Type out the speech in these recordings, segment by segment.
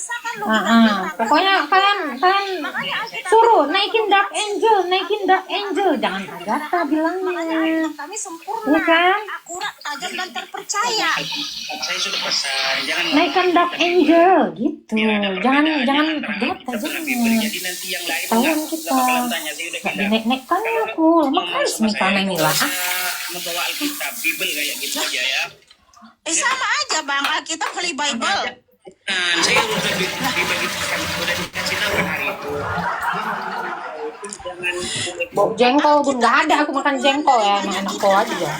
biasa kan lu bilang. Pokoknya kalian suruh naikin Dark Angel, jangan Agatha bilangnya. Kami sempurna, kan? akurat, tajam dan terpercaya. Saya sudah pesan, jangan Naikkan Dark Angel gitu. Jangan Agatha jangan. jadi nanti yang lain Tahuan kita. Naik-naikkan aku. Lama kali semikana inilah. Membawa Alkitab, Bible kayak gitu aja ya. Sama aja bang, Alkitab Holy Bible. Nah, saya udah dibagikan, udah dikasih tahu hari itu. Jangan Jengkol pun nggak ada, aku makan jengkol ya, emang enak kok aja.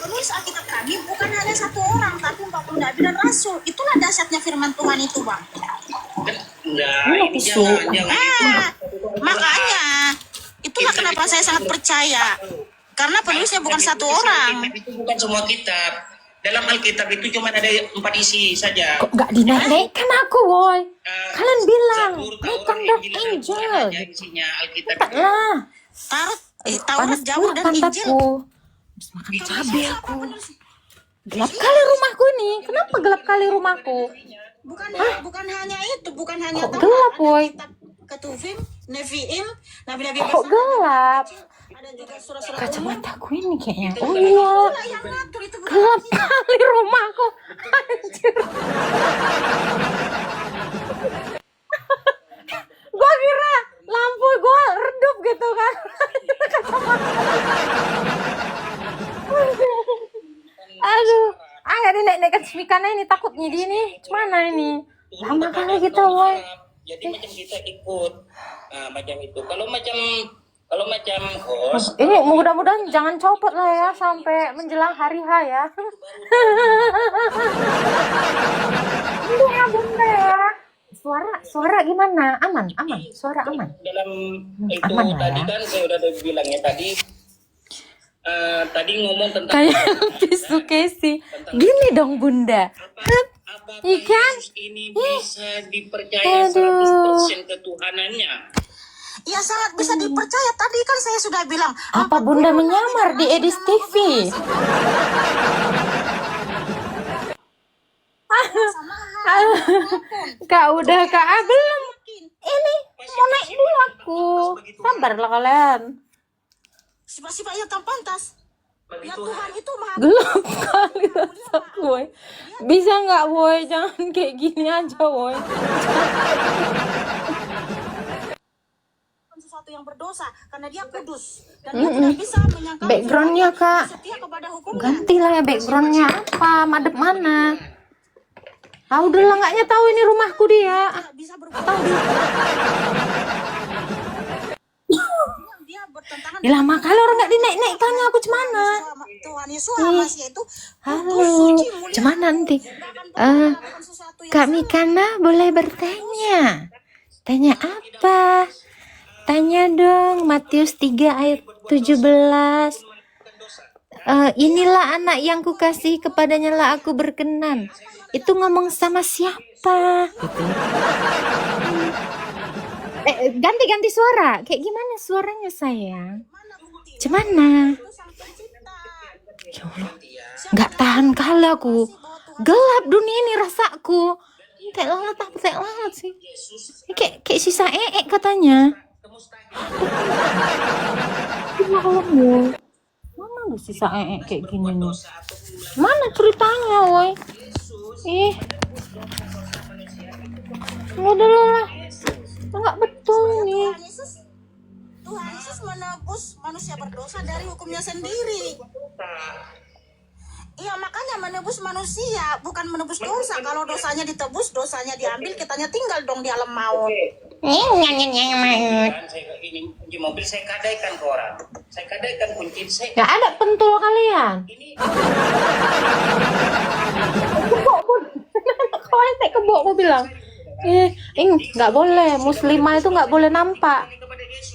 Penulis Alkitab kami bukan hanya satu orang, tapi 40 nabi dan rasul. Itulah dahsyatnya firman Tuhan itu bang. enggak, ini jangan. Makanya itulah kenapa saya sangat percaya. Karena penulisnya bukan satu orang. Itu bukan semua kitab. Dalam Alkitab itu cuma ada 4 isi saja. Kok nggak dinaik-naikkan aku, boy? Kalian bilang Zabur, naikkan Taurat, Dark Injil, Angel. bukan aja isinya Alkitab. Lah, Taurat, Zabur dan Injil. Habis makan cabai aku. Gelap kali rumahku ini. Kenapa gelap kali rumahku? Bukan hanya itu, bukan hanya Kok gelap, boy? Ketuvim, Neviim, nabi-nabi Kok gelap? ada juga surah-surah Kacamataku ini kayaknya. Oh iya. yang ngatur itu Gelap kali rumahku. Anjir. Gua kira lampu gua redup gitu kan. Aduh, agak dinaik-naikkan speakernya ini takutnya dia nih. Gimana ini? Lama kali kita, woy. Jadi macam kita ikut macam itu. Kalau macam host, Ini mudah-mudahan jangan copot lah ya sampai menjelang hari H ya. Bunda ya. Suara gimana? Aman. Suara aman. dalam itu aman lah tadi ya. kan saya udah bilangnya tadi ngomong tentang Kayak Pisu Casey. Gini dong Bunda. apakah Ikan? Yesus ini bisa dipercaya 100% ketuhanannya. ya sangat bisa dipercaya. Tadi kan saya sudah bilang Apa Bunda menyamar di Edis TV? Kak udah Kak belum. Ini mau naik dulu aku. Sabarlah kalian. sifat-sifat yang tak pantas. Ya Tuhan itu maha Gelap kali rasaku, boy. Bisa nggak, boy? Jangan kayak gini aja, boy. sesuatu yang berdosa karena dia kudus dan dia tidak bisa menyangkal Backgroundnya, Kak. setia kepada hukumnya. Gantilah ya backgroundnya apa? Madep mana? Ah, udahlah nggaknya tahu ini rumahku dia. Tidak bisa berbuat dia bertentangan Ya lama kali orang nggak dinaik-naikkannya aku cemana? Tuhan Yesus Hamas yaitu Halo, cemana nanti? Kak Mikana boleh bertanya? Tanya apa? Tanya dong, Matius 3 ayat 17. Inilah anak yang kukasihi, kepadanya lah aku berkenan. Itu ngomong sama siapa? Gitu. Ganti suara. Kayak gimana suaranya sayang? Cemana? Ya Allah, nggak tahan kali aku. Gelap dunia ini rasaku. Tak lalat sih. Ini kayak sisa katanya. Mana lu sisa kayak gini nih? Mana ceritanya, woi? Udah lah. Enggak betul nih. Tuhan Yesus menebus manusia berdosa dari hukumnya sendiri. Iya, makanya menebus manusia, bukan menebus dosa. Kalau dosanya ditebus, dosanya diambil, kitanya tinggal dong di alam maut. Dan saya ini kunci mobil saya kadaikan ke orang. Saya kadaikan kunci saya. Gak ada pentul kalian. Ini Kebok pun. Kawan saya kebok mau bilang. Nggak boleh. Muslimah itu nggak boleh nampak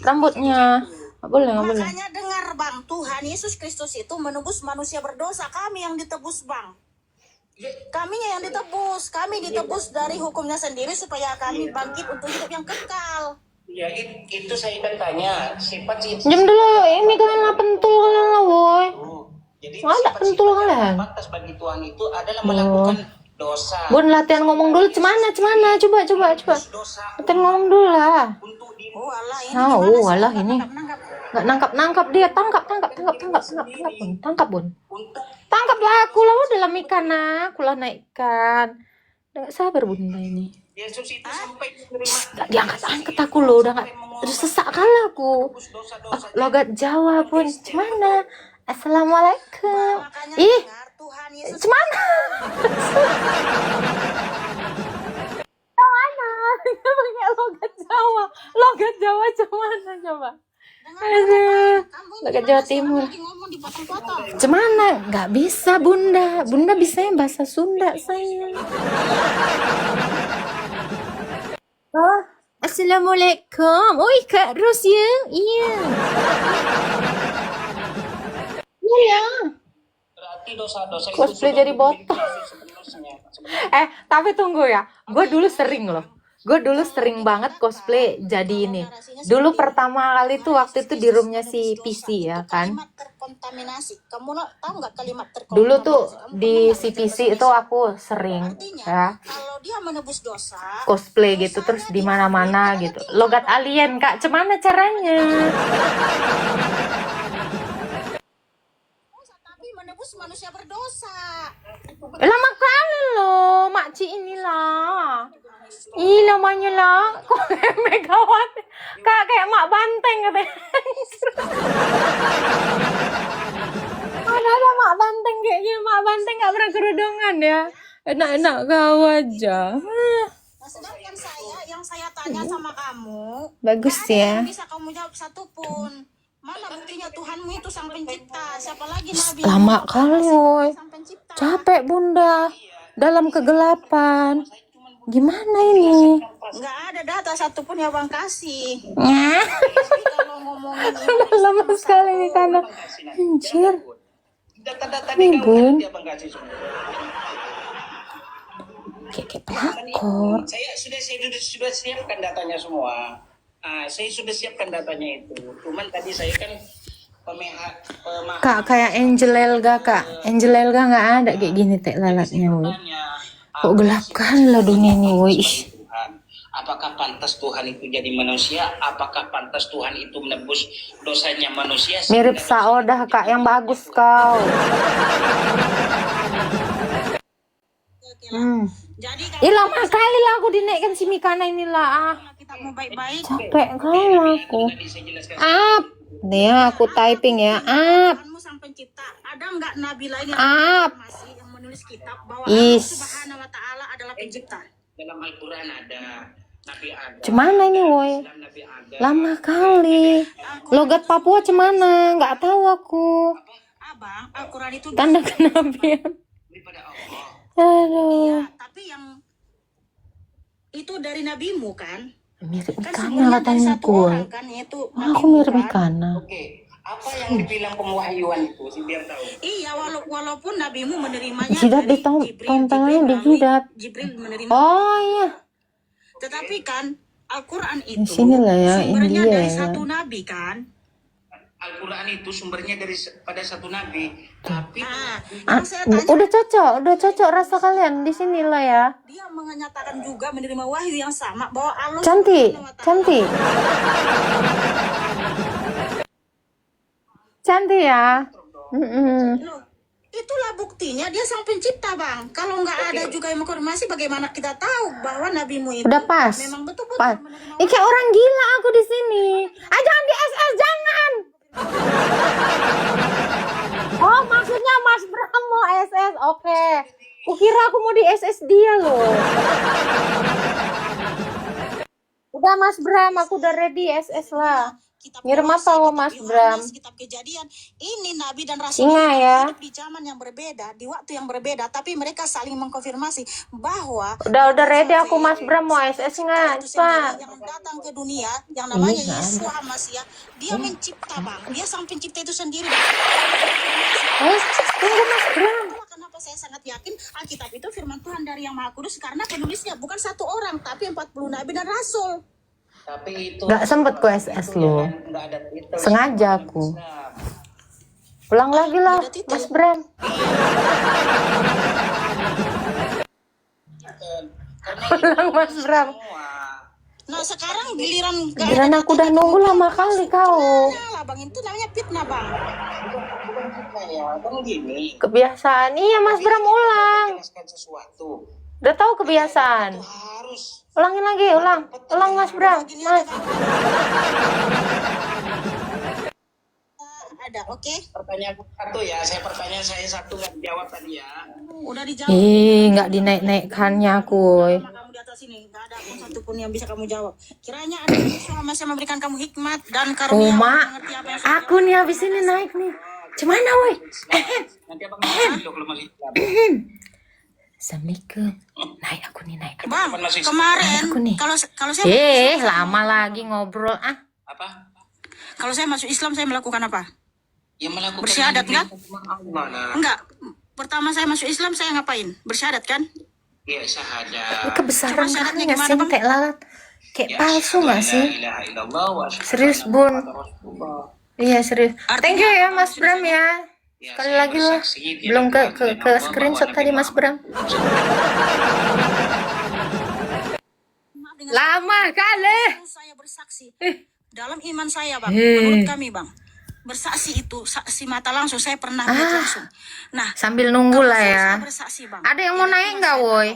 rambutnya. Nggak boleh. Makanya dengar bang, Tuhan Yesus Kristus itu menebus manusia berdosa. Kami yang ditebus bang. Kaminya yang ditebus. Kami ditebus dari hukumnya sendiri supaya kami bangkit untuk hidup yang kekal. ya itu saya kan tanya sifat Jam dulu. Ini kalian lah pentul kalian lah, woi. Jadi Ada pentul kalian. pantas bagi Tuhan itu adalah melakukan dosa. Bun, latihan ngomong dulu. Cemana? Coba. Dosa Latihan ngomong dulu lah. untuk di Oh alah ini Ah, gimana sih? alah ini. Nangkap. Nggak nangkap dia. Tangkap, Bun. Tangkap, Bun. untuk Tangkaplah aku lah, dalam ikan aku lah naikkan. Nggak sabar Bunda ini. Yesus itu sampai menerima Nggak diangkat-angkat aku loh, udah sesak kali aku. dosa-dosa. Logat Jawa Bun, cemana? Assalamualaikum. Makanya Ih, dengar Tuhan Yesus. cemana? Cemana? Pakai logat Jawa cemana coba? Aduh, logat Jawa Timur. Lagi ngomong dipotong-potong. Cemana? Nggak bisa Bunda. Bunda bisanya bahasa Sunda sayang. Oh, Assalamualaikum. Oi Kak Ros ya. Iya. Iya. Berarti dosa-dosa itu Cosplay sudah jadi botol. sebenarnya. Tapi tunggu ya. Gue dulu sering loh. Gue dulu sering banget cosplay jadi ini. Dulu pertama kali tuh waktu itu di roomnya si PC ya kan. Kalimat terkontaminasi. Kamu tahu nggak kalimat terkontaminasi? Dulu tuh Kamu di pernah si baca PC bahasa itu aku sering Artinya, ya kalau dia menebus dosa, cosplay gitu terus di mana-mana gitu. Logat alien Kak, cemana caranya? tapi menebus manusia berdosa. Lama kali loh, makci inilah. Ih, lamanya lah. Kok kayak Megawati? Kak, kayak Mak Banteng katanya. Ada Mak Banteng kayaknya. Mak Banteng gak pernah kerudungan ya. Enak-enak kau aja. Nah, sedangkan yang saya tanya sama kamu, Bagus nggak ada ya. yang bisa kamu jawab satupun. Mana buktinya Tuhanmu itu sang pencipta? Siapa lagi nabi? Lama kali, woy. Sang pencipta. Capek Bunda. Dalam kegelapan. Gimana ini? Nggak ada data satupun yang Bang kasih. Nyah. Jadi kalau ngomongin ini, Lama sekali nih karena. Anjir. Data-data Nih, di Bun. dia Bang kasih semua. Kayak pelakor. Saya sudah siapkan datanya semua. Saya sudah siapkan datanya itu. Cuman tadi saya kan pemaham Kak, kayak Angel Elga, Kak. Angel Elga nggak ada kayak gini teh lalatnya, woy. Kok gelap kali lah dunia ini, woy. Ih. Apakah pantas Tuhan itu jadi manusia? Apakah pantas Tuhan itu menebus dosanya manusia? Mirip Saodah, Kak, yang bagus kau. Jadi Ih, lama kali lah aku dinaikkan si Mikana inilah. kalau kita mau baik-baik, Capek kali aku. Tadi saya jelaskan. Nih aku typing ya. Tuhanmu sang pencipta. Ada nggak nabi lain yang masih yang menulis kitab bahwa Allah Is. Subhanahu wa Ta'ala adalah pencipta? Dalam Al-Quran ada, Nabi ada, Cemana ini, woy? Islam Nabi ada. Lama kali. Logat Papua cemana? Nggak tahu aku. Abang, Al-Quran itu Tanda kenabian. Daripada Allah. Aduh. tapi yang itu dari nabimu kan? Mirip Kan Mikana sumbernya dari katanya satu gue. orang kan, yaitu Aku nabimu mirip kan? Mikana. Oke, apa yang dibilang pemwahyuan itu sih biar tahu. Iya, walaupun nabimu menerimanya Jidat dari ditompelnya di melalui jidat. Jibril menerima. Oh iya. Tetapi kan Al-Quran Di itu sini lah ya, sumbernya India dari ya. satu nabi kan? Al-Quran itu sumbernya pada satu nabi, tapi Nah, yang saya tanya, Udah cocok rasa kalian di sini lah ya. dia menyatakan juga menerima wahyu yang sama bahwa Allah Cantik, Subhanahu wa Ta'ala cantik. Cantik ya. Loh, itulah buktinya dia sang pencipta, Bang. Kalau nggak ada juga yang mengkonfirmasi, bagaimana kita tahu bahwa nabimu itu Udah pas. memang betul-betul Pas. menerima Kayak orang gila aku di sini. Jangan di SS, jangan. Oh, maksudnya Mas Bram mau SS. Oke. Kukira aku mau di SS dia loh. Udah Mas Bram, aku udah ready SS lah. kitab Ngirim Wahyu, apa lo kitab Mas Yohanes, Bram? kitab Kejadian. Ini nabi dan rasul Singa yang ya. hidup di zaman yang berbeda, di waktu yang berbeda, tapi mereka saling mengkonfirmasi bahwa Udah ready aku Mas Bram mau SS nggak? itu Cepat. sendiri yang datang ke dunia yang namanya Iya, kan? Yeshua Hamasiah, dia mencipta, Bang. Dia sang pencipta itu sendiri. Tunggu Mas Bram. Itulah kenapa saya sangat yakin Alkitab itu firman Tuhan dari Yang Maha Kudus, karena penulisnya bukan satu orang tapi 40 nabi dan rasul. tapi itu Nggak sempet ku SS lo. nggak ada titel. Sengaja aku. Pulang lagi lah Mas Bram. Karena Ulang, Mas Bram. semua. Nah sekarang giliran Giliran aku udah nunggu lama kali kau. lah bang, itu namanya fitnah bang. Bukan fitnah ya, kan gini. Kebiasaan. Iya, Mas Bram ulang. Menjelaskan sesuatu. Udah tahu kebiasaan. Itu harus. Ulangin lagi, ulang. Ulang, Mas Bram. Gini Mas. ada, ada oke. Pertanyaan satu ya, pertanyaan saya satu nggak dijawab tadi ya. Udah dijawab. Nggak dinaik-naikkannya aku. Sama kamu di atas sini nggak ada pun satu pun yang bisa kamu jawab. Kiranya ada yang masih memberikan kamu hikmat dan karunia untuk Mak, mengerti apa yang sudah aku nih habis ini naik nih. Cemana, woi? Nanti abang masuk kalau masih Islam. Assalamualaikum. Naik aku nih, naik. Bang, Masih- kemarin Aku nih. kalau saya Lama lagi ngobrol. Apa? kalau saya masuk Islam saya melakukan apa? Yang melakukan Bersyahadat, yang nggak? diperintahkan Allah lah. Enggak. Pertama saya masuk Islam saya ngapain? Bersyahadat kan? Iya, syahadat. Kebesaran Coba syaratnya nggak sih gimana, Bang? kayak lalat? Kayak Ya, palsu nggak la sih? ilaha illallah wa asyhadu Serius, anna Bun. Muhammadar Rasulullah. Iya serius. Artinya Thank you ya apa? Mas Bram ya. Ya, Sekali saya lagi lah. bersaksi di Belum ke dalam ke, Al-Quran ke Allah screenshot bahwa tadi Nabi Mas Bram. Maaf dengan Lama kali. saya bersaksi. Dalam iman saya, Bang. Eh. Menurut kami, Bang. Bersaksi itu saksi mata langsung saya pernah lihat langsung. Nah, Sambil nunggu lah ya. saya bersaksi, Bang. Ada yang mau naik nggak, woi?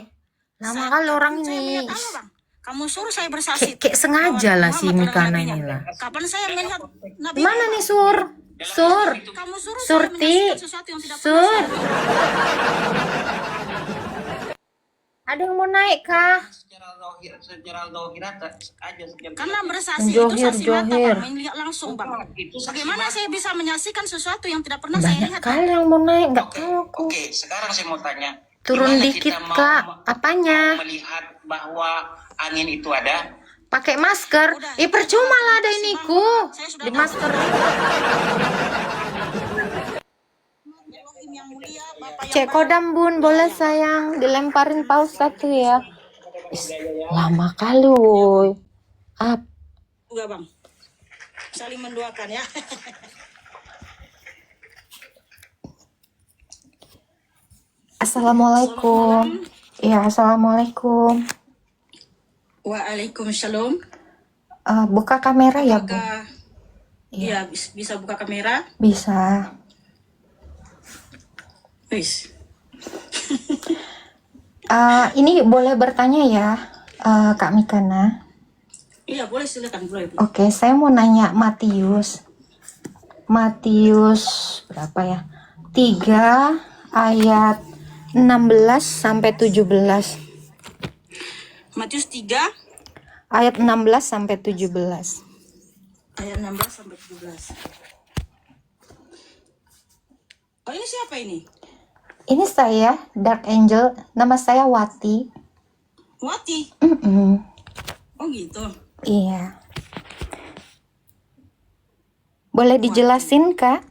Lama kali orang Saya ini. melihat Allah, Bang. Kamu suruh saya bersaksi. Kayak sengaja lah si Muhammad adalah Mikana nabinya. ini lah. Kapan saya melihat Nabi? Mana nih Sur? Sur. Kamu suruh Surti. saya menyaksikan sesuatu yang tidak pernah Sur. saya Ada yang mau naik kah? secara zahirat aja setiap Karena bersaksi itu Johir, saksi mata, johir. Bang. Melihat langsung, Bang. itu saksi Bagaimana mata. saya bisa menyaksikan sesuatu yang tidak pernah saya Banyak lihat? kali yang mau naik, nggak tahu aku. Oke, sekarang saya mau tanya. Turun gimana dikit, kita mau Kak. Apanya? melihat bahwa angin itu ada? Pakai masker. Udah. Percuma lah ada ini ku. Saya sudah Di tahu. masker. Elohim yang mulia, Bapak yang Cek kodam Bun, boleh sayang dilemparin paus satu ya. Lama kali woi. Up. juga, Bang. Saling mendoakan ya. Assalamualaikum. Iya, assalamualaikum. Waalaikumsalam. Buka kamera ya Bu? Apakah iya bisa buka kamera? Bisa. Wis. Ini boleh bertanya ya, Kak Mikana. Iya, boleh silakan, boleh. Bu. Oke, saya mau nanya Matius berapa ya? 3 ayat 16 sampai 17. Matius 3 Ayat 16 sampai 17. ayat 16 sampai 17. Oh, ini siapa ini? Ini saya, Dark Angel. Nama saya Wati. Wati. Mm-mm. Oh, gitu. Iya. Boleh dijelasin, Kak?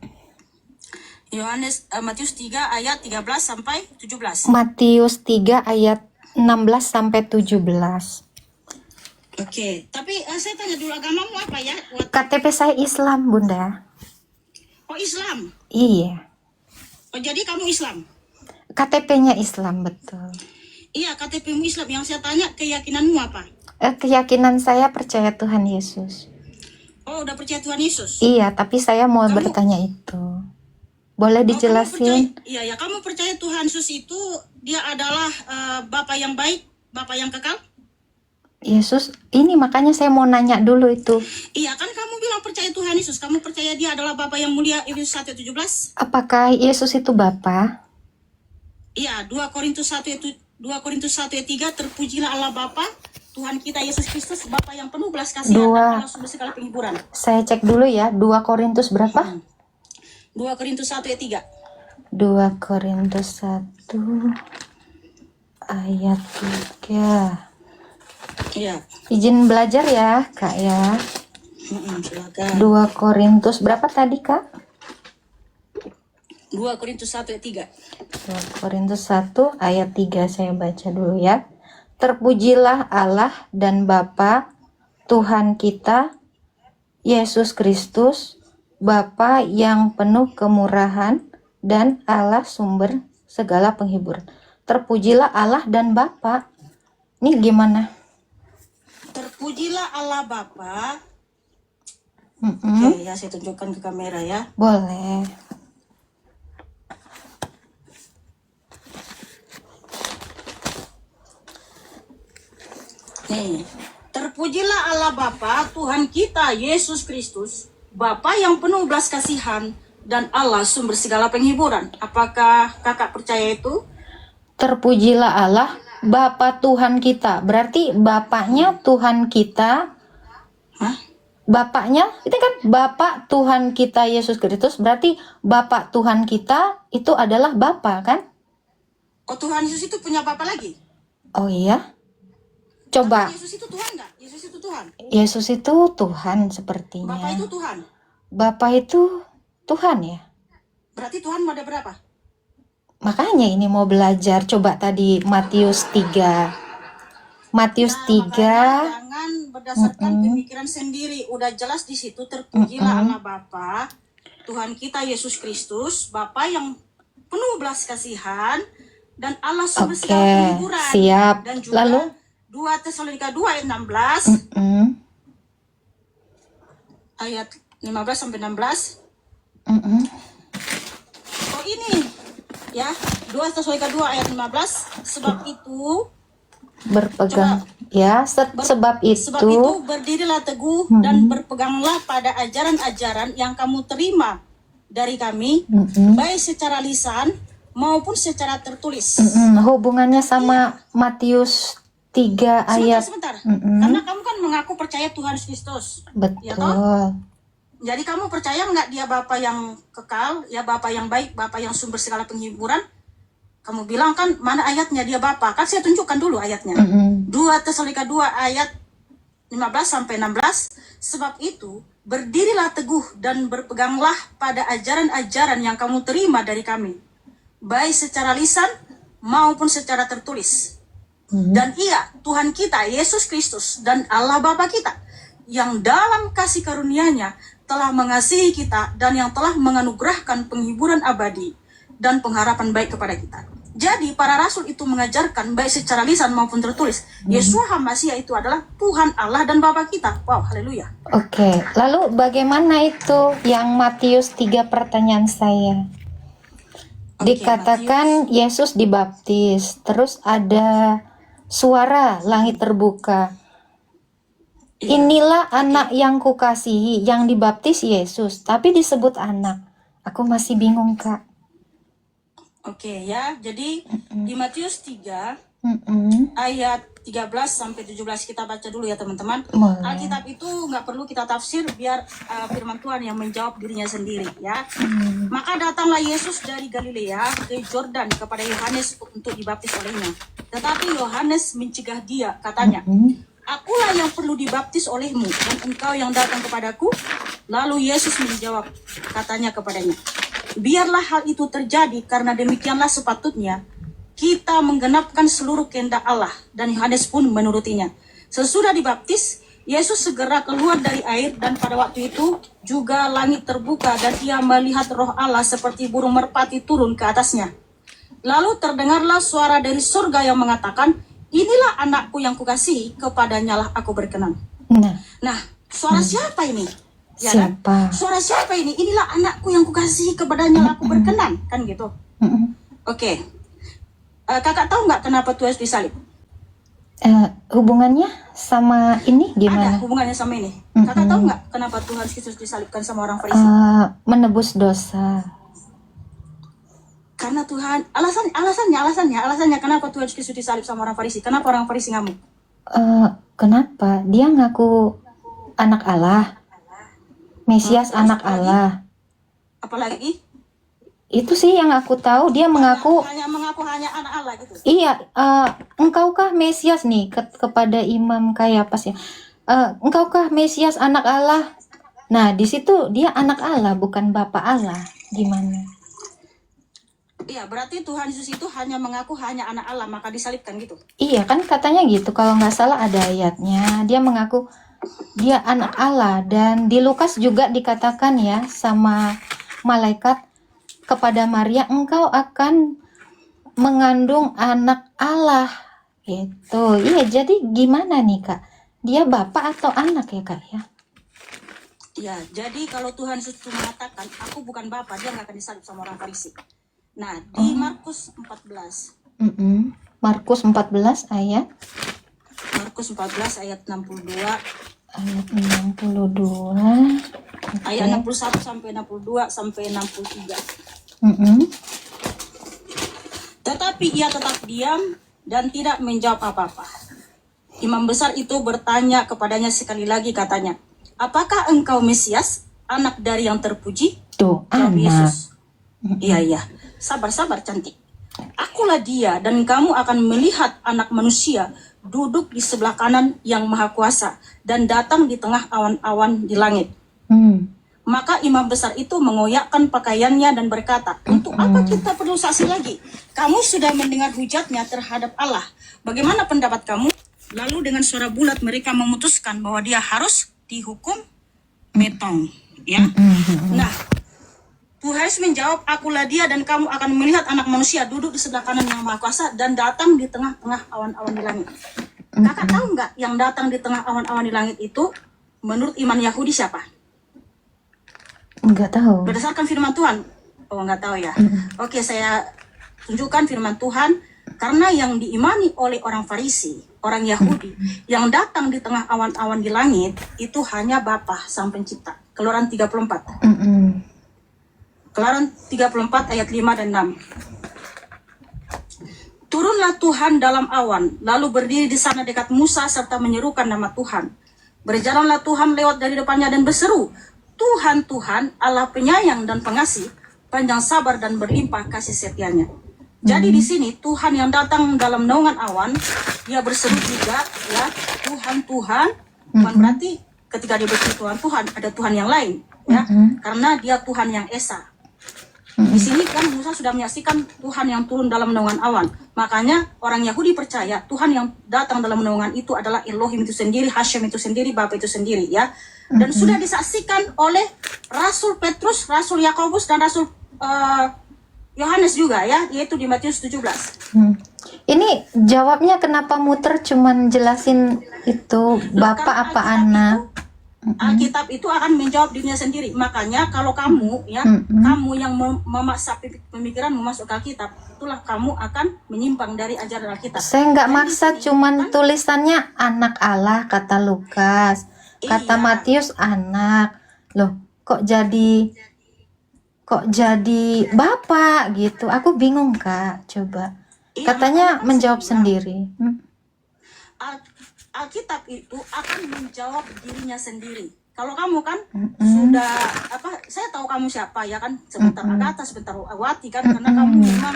Matius 3 ayat 13 sampai 17. Matius 3 ayat 16 sampai 17. Oke, tapi saya tanya dulu agamamu apa ya? KTP saya Islam, Bunda. Oh, Islam. Iya. Oh, jadi kamu Islam? KTP-nya Islam, betul. Iya, KTP-mu Islam. Yang saya tanya keyakinanmu apa? Keyakinan saya percaya Tuhan Yesus. Oh, udah percaya Tuhan Yesus? Iya, tapi saya mau Kamu- bertanya itu. Boleh dijelasin? Iya, kamu percaya Tuhan Yesus itu dia adalah Bapa yang baik, Bapa yang kekal? Yesus, ini makanya saya mau nanya dulu itu. Iya, kan kamu bilang percaya Tuhan Yesus. Kamu percaya dia adalah Bapa yang mulia, Efesus 1:17? Apakah Yesus itu Bapa? Iya, 2 Korintus 1 ayat 3, terpujilah Allah Bapa, Tuhan kita Yesus Kristus, Bapa yang penuh belas kasihan Dua. dan penuh sumber segala penghiburan. Saya cek dulu ya, 2 Korintus berapa? 2 Korintus 1 ayat 3. 2 Korintus 1 ayat 3. Iya. Izin belajar ya, Kak ya. Silakan. 2 Korintus berapa tadi, Kak? 2 Korintus 1 ayat 3. 2 Korintus 1 ayat 3 saya baca dulu ya. Terpujilah Allah dan Bapa Tuhan kita Yesus Kristus, Bapa yang penuh kemurahan dan Allah sumber segala penghiburan. Terpujilah Allah dan Bapa. Ini gimana? Terpujilah Allah Bapa. Mm-mm. Oke, ya saya tunjukkan ke kamera ya. Boleh. Nih, terpujilah Allah Bapa, Tuhan kita Yesus Kristus, Bapa yang penuh belas kasihan dan Allah sumber segala penghiburan. Apakah kakak percaya itu? Terpujilah Allah, Bapa Tuhan kita. Berarti Bapaknya Tuhan kita. Hah? Bapaknya, itu kan Bapak Tuhan kita Yesus Kristus. Berarti Bapak Tuhan kita itu adalah Bapa, kan? Oh, Tuhan Yesus itu punya Bapa lagi? Oh iya? Coba. Yesus itu Tuhan nggak? Yesus itu Tuhan. Yesus itu Tuhan sepertinya. Bapa itu Tuhan. Bapa itu Tuhan ya? Berarti Tuhan ada berapa? Makanya ini mau belajar. Coba tadi Matius 3. Matius Nah, 3. makanya jangan berdasarkan pemikiran sendiri. Udah jelas di situ terpujilah Allah Bapa, Tuhan kita Yesus Kristus, Bapa yang penuh belas kasihan dan Allah sumber segala Oke, penghiburan. siap. Dan juga Lalu? 2 Tesalonika 2 ayat 16 ayat 15 sampai 16. Oh ini ya, 2 Tesalonika 2 ayat 15, sebab itu Berpegang. Ya, sebab itu. berdirilah teguh dan berpeganglah pada ajaran-ajaran yang kamu terima dari kami, baik secara lisan maupun secara tertulis. Hubungannya sama Matius 3 ayat. Sebentar. Karena kamu kan mengaku percaya Tuhan Kristus. Betul. Ya toh? Jadi kamu percaya nggak dia Bapa yang kekal, ya Bapa yang baik, Bapa yang sumber segala penghiburan? Kamu bilang kan mana ayatnya dia Bapa? Kan saya tunjukkan dulu ayatnya. 2 Tesalonika 2 ayat 15 sampai 16. Sebab itu berdirilah teguh dan berpeganglah pada ajaran-ajaran yang kamu terima dari kami, baik secara lisan maupun secara tertulis. Dan Ia, Tuhan kita Yesus Kristus dan Allah Bapa kita, yang dalam kasih karunia-Nya telah mengasihi kita dan yang telah menganugerahkan penghiburan abadi dan pengharapan baik kepada kita. Jadi para rasul itu mengajarkan baik secara lisan maupun tertulis, Yeshua HaMasyiah itu adalah Tuhan Allah dan Bapa kita. Wow, haleluya. Oke, lalu bagaimana itu yang Matius 3 pertanyaan saya? Dikatakan Yesus dibaptis, terus ada suara langit terbuka. Inilah anak yang kukasihi, yang dibaptis Yesus, tapi disebut anak. Aku masih bingung, Kak. Oke ya, jadi di Matius 3 ayat 13 sampai 17 kita baca dulu ya teman-teman. Alkitab itu nggak perlu kita tafsir, biar firman Tuhan yang menjawab dirinya sendiri ya. Maka datanglah Yesus dari Galilea ke Yordan kepada Yohanes untuk dibaptis olehnya. Tetapi Yohanes mencegah dia, katanya, Akulah yang perlu dibaptis olehmu dan engkau yang datang kepadaku. Lalu Yesus menjawab, katanya kepadanya, biarlah hal itu terjadi karena demikianlah sepatutnya kita menggenapkan seluruh kehendak Allah. Dan Yohanes pun menurutinya. Sesudah dibaptis, Yesus segera keluar dari air dan pada waktu itu juga langit terbuka dan ia melihat roh Allah seperti burung merpati turun ke atasnya. Lalu terdengarlah suara dari surga yang mengatakan, inilah anakku yang kukasihi, kepadanya lah aku berkenan. Nah, suara siapa ini? Ya, siapa? Kan? Suara siapa ini? Inilah anakku yang kukasihi, kepadanya lah aku berkenan. Kan gitu. Oke. Kakak tahu nggak kenapa Tuhan Yesus disalib? Hubungannya sama ini gimana? Ada hubungannya sama ini. Kakak tahu nggak kenapa Tuhan Yesus disalibkan sama orang Farisi? Menebus dosa. Karena Tuhan, alasannya kenapa Tuhan Yesus disalib sama orang Farisi? Kenapa orang Farisi ngamuk? Kenapa? Dia ngaku anak Allah, Mesias anak Allah. Apalagi? Itu sih yang aku tahu, dia mengaku hanya anak Allah gitu. Iya, engkaukah Mesias nih kepada Imam Kayafas ya? Engkaukah Mesias anak Allah? Nah, di situ dia anak Allah, bukan Bapa Allah. Gimana? Iya, berarti Tuhan Yesus itu hanya mengaku hanya anak Allah, maka disalibkan gitu. Iya, kan katanya gitu. Kalau nggak salah ada ayatnya. Dia mengaku dia anak Allah. Dan di Lukas juga dikatakan ya sama malaikat kepada Maria, engkau akan mengandung anak Allah Gitu. Iya, jadi gimana nih Kak? Dia bapak atau anak ya Kak ya? Ya, jadi kalau Tuhan Yesus itu mengatakan, aku bukan Bapa, dia nggak akan disalib sama orang Farisi. Nah, di Markus 14. Markus 14 ayat Markus 14 ayat 62. ayat 62. Ayat 61 sampai 62 sampai 63. Tetapi ia tetap diam dan tidak menjawab apa-apa. Imam besar itu bertanya kepadanya sekali lagi, katanya, apakah engkau Mesias, anak dari yang terpuji? Tuh, Jawab anak. Yesus, iya, sabar cantik. Akulah dia, dan kamu akan melihat anak manusia duduk di sebelah kanan yang maha kuasa dan datang di tengah awan-awan di langit. Maka imam besar itu mengoyakkan pakaiannya dan berkata, untuk apa kita perlu saksi lagi? Kamu sudah mendengar hujatnya terhadap Allah. Bagaimana pendapat kamu? Lalu dengan suara bulat mereka memutuskan bahwa dia harus dihukum metong. Ya. Nah, Tuhan Yesus menjawab, akulah dia dan kamu akan melihat anak manusia duduk di sebelah kanan yang maha kuasa dan datang di tengah-tengah awan-awan di langit. Kakak tahu nggak yang datang di tengah awan-awan di langit itu menurut iman Yahudi siapa? Enggak tahu. Berdasarkan firman Tuhan. Oh, nggak tahu ya. Oke, saya tunjukkan firman Tuhan. Karena yang diimani oleh orang Farisi, orang Yahudi, yang datang di tengah awan-awan di langit itu hanya Bapa Sang Pencipta. Keluaran 34. Keluaran 34 ayat 5 dan 6. Turunlah Tuhan dalam awan, lalu berdiri di sana dekat Musa serta menyerukan nama Tuhan. Berjalanlah Tuhan lewat dari depannya dan berseru, Tuhan, Tuhan, Allah penyayang dan pengasih, panjang sabar dan berlimpah kasih setianya. Jadi di sini Tuhan yang datang dalam naungan awan, dia berseru juga, ya, Tuhan, Tuhan. Bukan berarti ketika dia berseru Tuhan, Tuhan, ada Tuhan yang lain, ya, karena dia Tuhan yang esa. Di sini kan Musa sudah menyaksikan Tuhan yang turun dalam naungan awan. Makanya orang Yahudi percaya Tuhan yang datang dalam naungan itu adalah Elohim itu sendiri, Hashem itu sendiri, Bapa itu sendiri, ya. Dan sudah disaksikan oleh Rasul Petrus, Rasul Yakobus, dan Rasul Yohanes juga, ya, yaitu di Matius 17. Ini jawabnya kenapa muter cuman jelasin itu Bapak apa anak? Alkitab itu akan menjawab dirinya sendiri. Makanya kalau kamu, ya, kamu yang memaksa pemikiran masuk ke Alkitab, itulah kamu akan menyimpang dari ajaran Alkitab. Saya nggak Dan maksa, di sini, cuman kan, tulisannya anak Allah kata Lukas, kata Iya. Matius anak. Loh, kok jadi Bapak gitu? Aku bingung Kak. Coba. Iya, Katanya makanya menjawab saya bilang, sendiri. Alkitab itu akan menjawab dirinya sendiri. Kalau kamu kan sudah saya tahu kamu siapa, ya kan, sebentar Agatha, sebentar Wati kan, karena kamu memang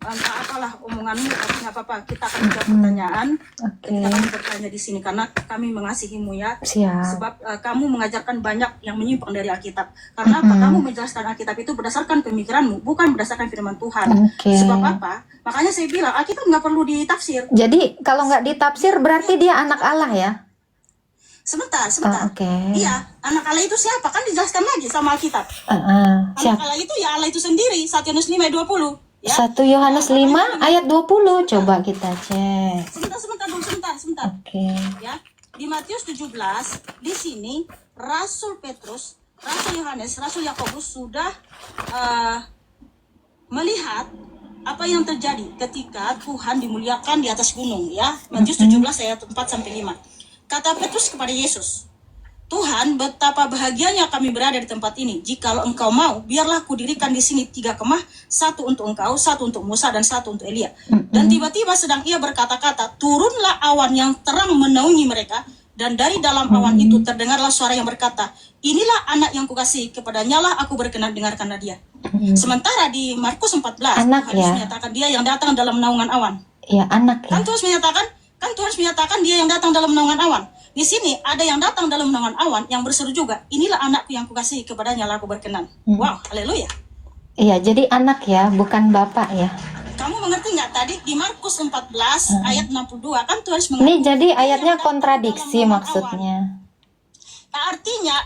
entah apalah omonganmu, tapi nggak apa-apa, kita akan menjawab pertanyaan. Oke. Kita akan bertanya di sini karena kami mengasihimu, ya. Siap. Sebab kamu mengajarkan banyak yang menyimpang dari Alkitab. Karena apa? Kamu menjelaskan Alkitab itu berdasarkan pemikiranmu, bukan berdasarkan firman Tuhan. Oke. Sebab apa? Makanya saya bilang Alkitab nggak perlu ditafsir. Jadi kalau nggak ditafsir berarti dia anak Allah ya? Sebentar. Oke. Iya, anak Allah itu siapa? Kan dijelaskan lagi sama Alkitab. Siap. Anak Allah itu ya Allah itu sendiri. 1 Yohanes 5 ayat 20. Ya. 1 Yohanes 5 ayat 20. Coba kita cek. Sebentar. Oke. Ya. Di Matius 17, di sini Rasul Petrus, Rasul Yohanes, Rasul Yakobus sudah melihat apa yang terjadi ketika Tuhan dimuliakan di atas gunung, ya. Matius 17 ayat 4 sampai 5. Kata Petrus kepada Yesus, Tuhan, betapa bahagianya kami berada di tempat ini. Jikalau engkau mau, biarlah kudirikan di sini 3 kemah, 1 untuk engkau, 1 untuk Musa, dan 1 untuk Elia. Dan tiba-tiba sedang ia berkata-kata, turunlah awan yang terang menaungi mereka, dan dari dalam awan itu terdengarlah suara yang berkata, inilah anak yang kukasihi, kepadanya lah aku berkenan, dengarkanlah dia. Sementara di Markus 14, Anak, Tuhan ya. menyatakan dia yang datang dalam naungan awan. Ya anak ya. Kan Tuhan menyatakan dia yang datang dalam naungan awan. Di sini ada yang datang dalam naungan awan yang berseru juga, inilah anakku yang kukasihi, kepadanya lah aku berkenan. Wow, haleluya. Iya, jadi anak ya, bukan bapak ya. Kamu mengerti nggak tadi di Markus 14 ayat 62 kan Tuhan Ini jadi ayatnya kontradiksi maksudnya. Nah, artinya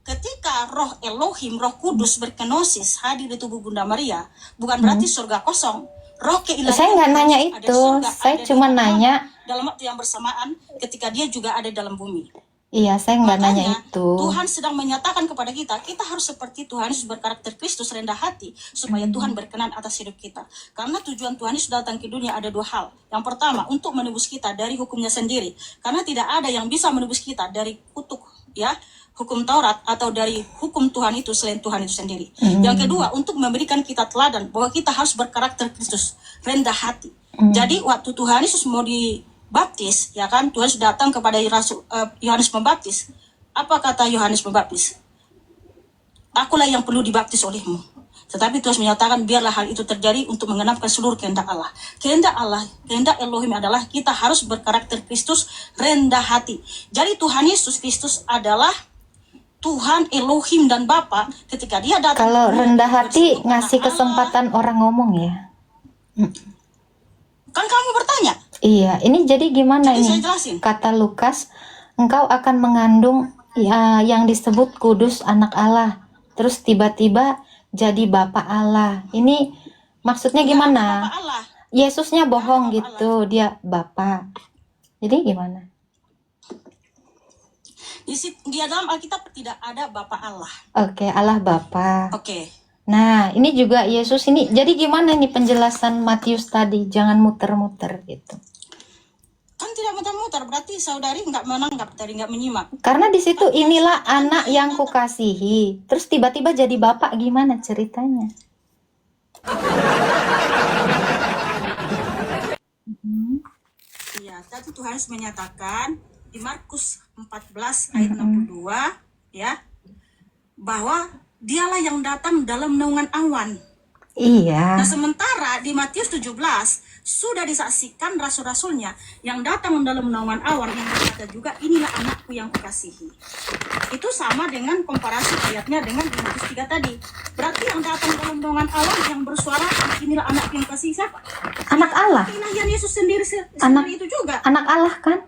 ketika roh Elohim, roh kudus berkenosis hadir di tubuh Bunda Maria, bukan berarti surga kosong. Roh keilahian Saya nggak nanya ada itu, surga, saya ada cuma di dalam. nanya dalam waktu yang bersamaan ketika dia juga ada dalam bumi. Iya, saya nggak nanya Makanya itu. Tuhan sedang menyatakan kepada kita, kita harus seperti Tuhan Yesus berkarakter Kristus, rendah hati, supaya Tuhan berkenan atas hidup kita. Karena tujuan Tuhan Yesus datang ke dunia ada dua hal. Yang pertama, untuk menebus kita dari hukumnya sendiri. Karena tidak ada yang bisa menebus kita dari kutuk, ya, hukum Taurat atau dari hukum Tuhan itu selain Tuhan itu sendiri. Yang kedua, untuk memberikan kita teladan bahwa kita harus berkarakter Kristus, rendah hati. Jadi waktu Tuhan Yesus mau dibaptis, ya kan, Tuhan sudah datang kepada Yohanes Pembaptis. Apa kata Yohanes Pembaptis? Akulah yang perlu dibaptis olehmu. Tetapi Tuhan menyatakan biarlah hal itu terjadi untuk menggenapkan seluruh kehendak Allah. Kehendak Allah, kehendak Elohim adalah kita harus berkarakter Kristus, rendah hati. Jadi Tuhan Yesus Kristus adalah Tuhan Elohim dan Bapa ketika dia datang. Kalau rendah hati bersekutu ngasih anak kesempatan orang ngomong ya. Allah. Kan kamu bertanya. Iya, ini jadi gimana Jadi ini? saya jelasin. Kata Lukas, engkau akan mengandung yang disebut kudus anak Allah. Terus tiba-tiba jadi Bapa Allah. Ini maksudnya gimana? Bapa Allah. Yesusnya bohong Bapa gitu, dia Bapa. Jadi gimana? Di dalam Alkitab tidak ada Bapa Allah. Oke, Allah Bapa. Oke. Nah, ini juga Yesus ini. Jadi gimana ini penjelasan Matius tadi? Jangan muter-muter gitu. Kan tidak muter-muter, berarti saudari nggak menanggap, tadi nggak menyimak. Karena di situ inilah anak yang kukasihi. Terus tiba-tiba jadi bapak, gimana ceritanya? Iya, tadi Tuhan Yesus menyatakan di Markus 14 ayat 62 ya, bahwa dialah yang datang dalam naungan awan. Iya. Nah, sementara di Matius 17 sudah disaksikan rasul-rasulnya yang datang dalam naungan awan yang berkata juga, inilah anakku yang kukasihi. Itu sama dengan komparasi ayatnya dengan di Matius 3 tadi. Berarti yang datang dalam naungan awan yang bersuara, inilah anakku yang kukasihi siapa? Anak Allah. Ilahian Yesus sendiri Anak- itu juga. Anak Allah kan?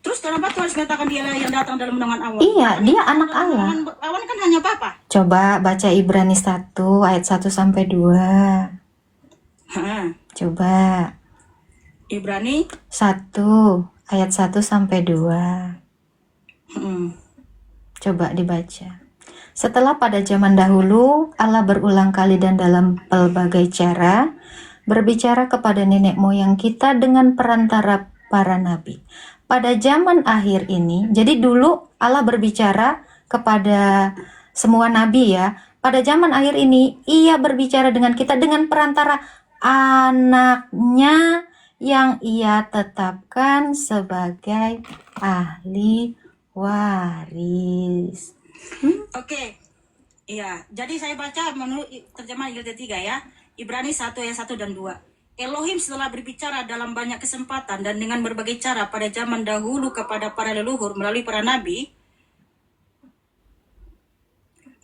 Terus kenapa Tuhan harus mengatakan dia yang datang dalam naungan awan? Iya, dia anak Dalam Allah. naungan awan kan hanya Bapa. Coba baca Ibrani 1 ayat 1 sampai 2. Coba. Ibrani 1 ayat 1 sampai 2. hmm. Coba dibaca. Setelah pada zaman dahulu Allah berulang kali dan dalam pelbagai cara berbicara kepada nenek moyang kita dengan perantara para nabi. Pada zaman akhir ini, jadi dulu Allah berbicara kepada semua nabi ya. Pada zaman akhir ini Ia berbicara dengan kita dengan perantara anaknya yang Ia tetapkan sebagai ahli waris. Oke. Iya, jadi saya baca menurut terjemahan ILT 3 ya. Ibrani 1 ayat 1 dan 2. Elohim setelah berbicara dalam banyak kesempatan dan dengan berbagai cara pada zaman dahulu kepada para leluhur melalui para nabi,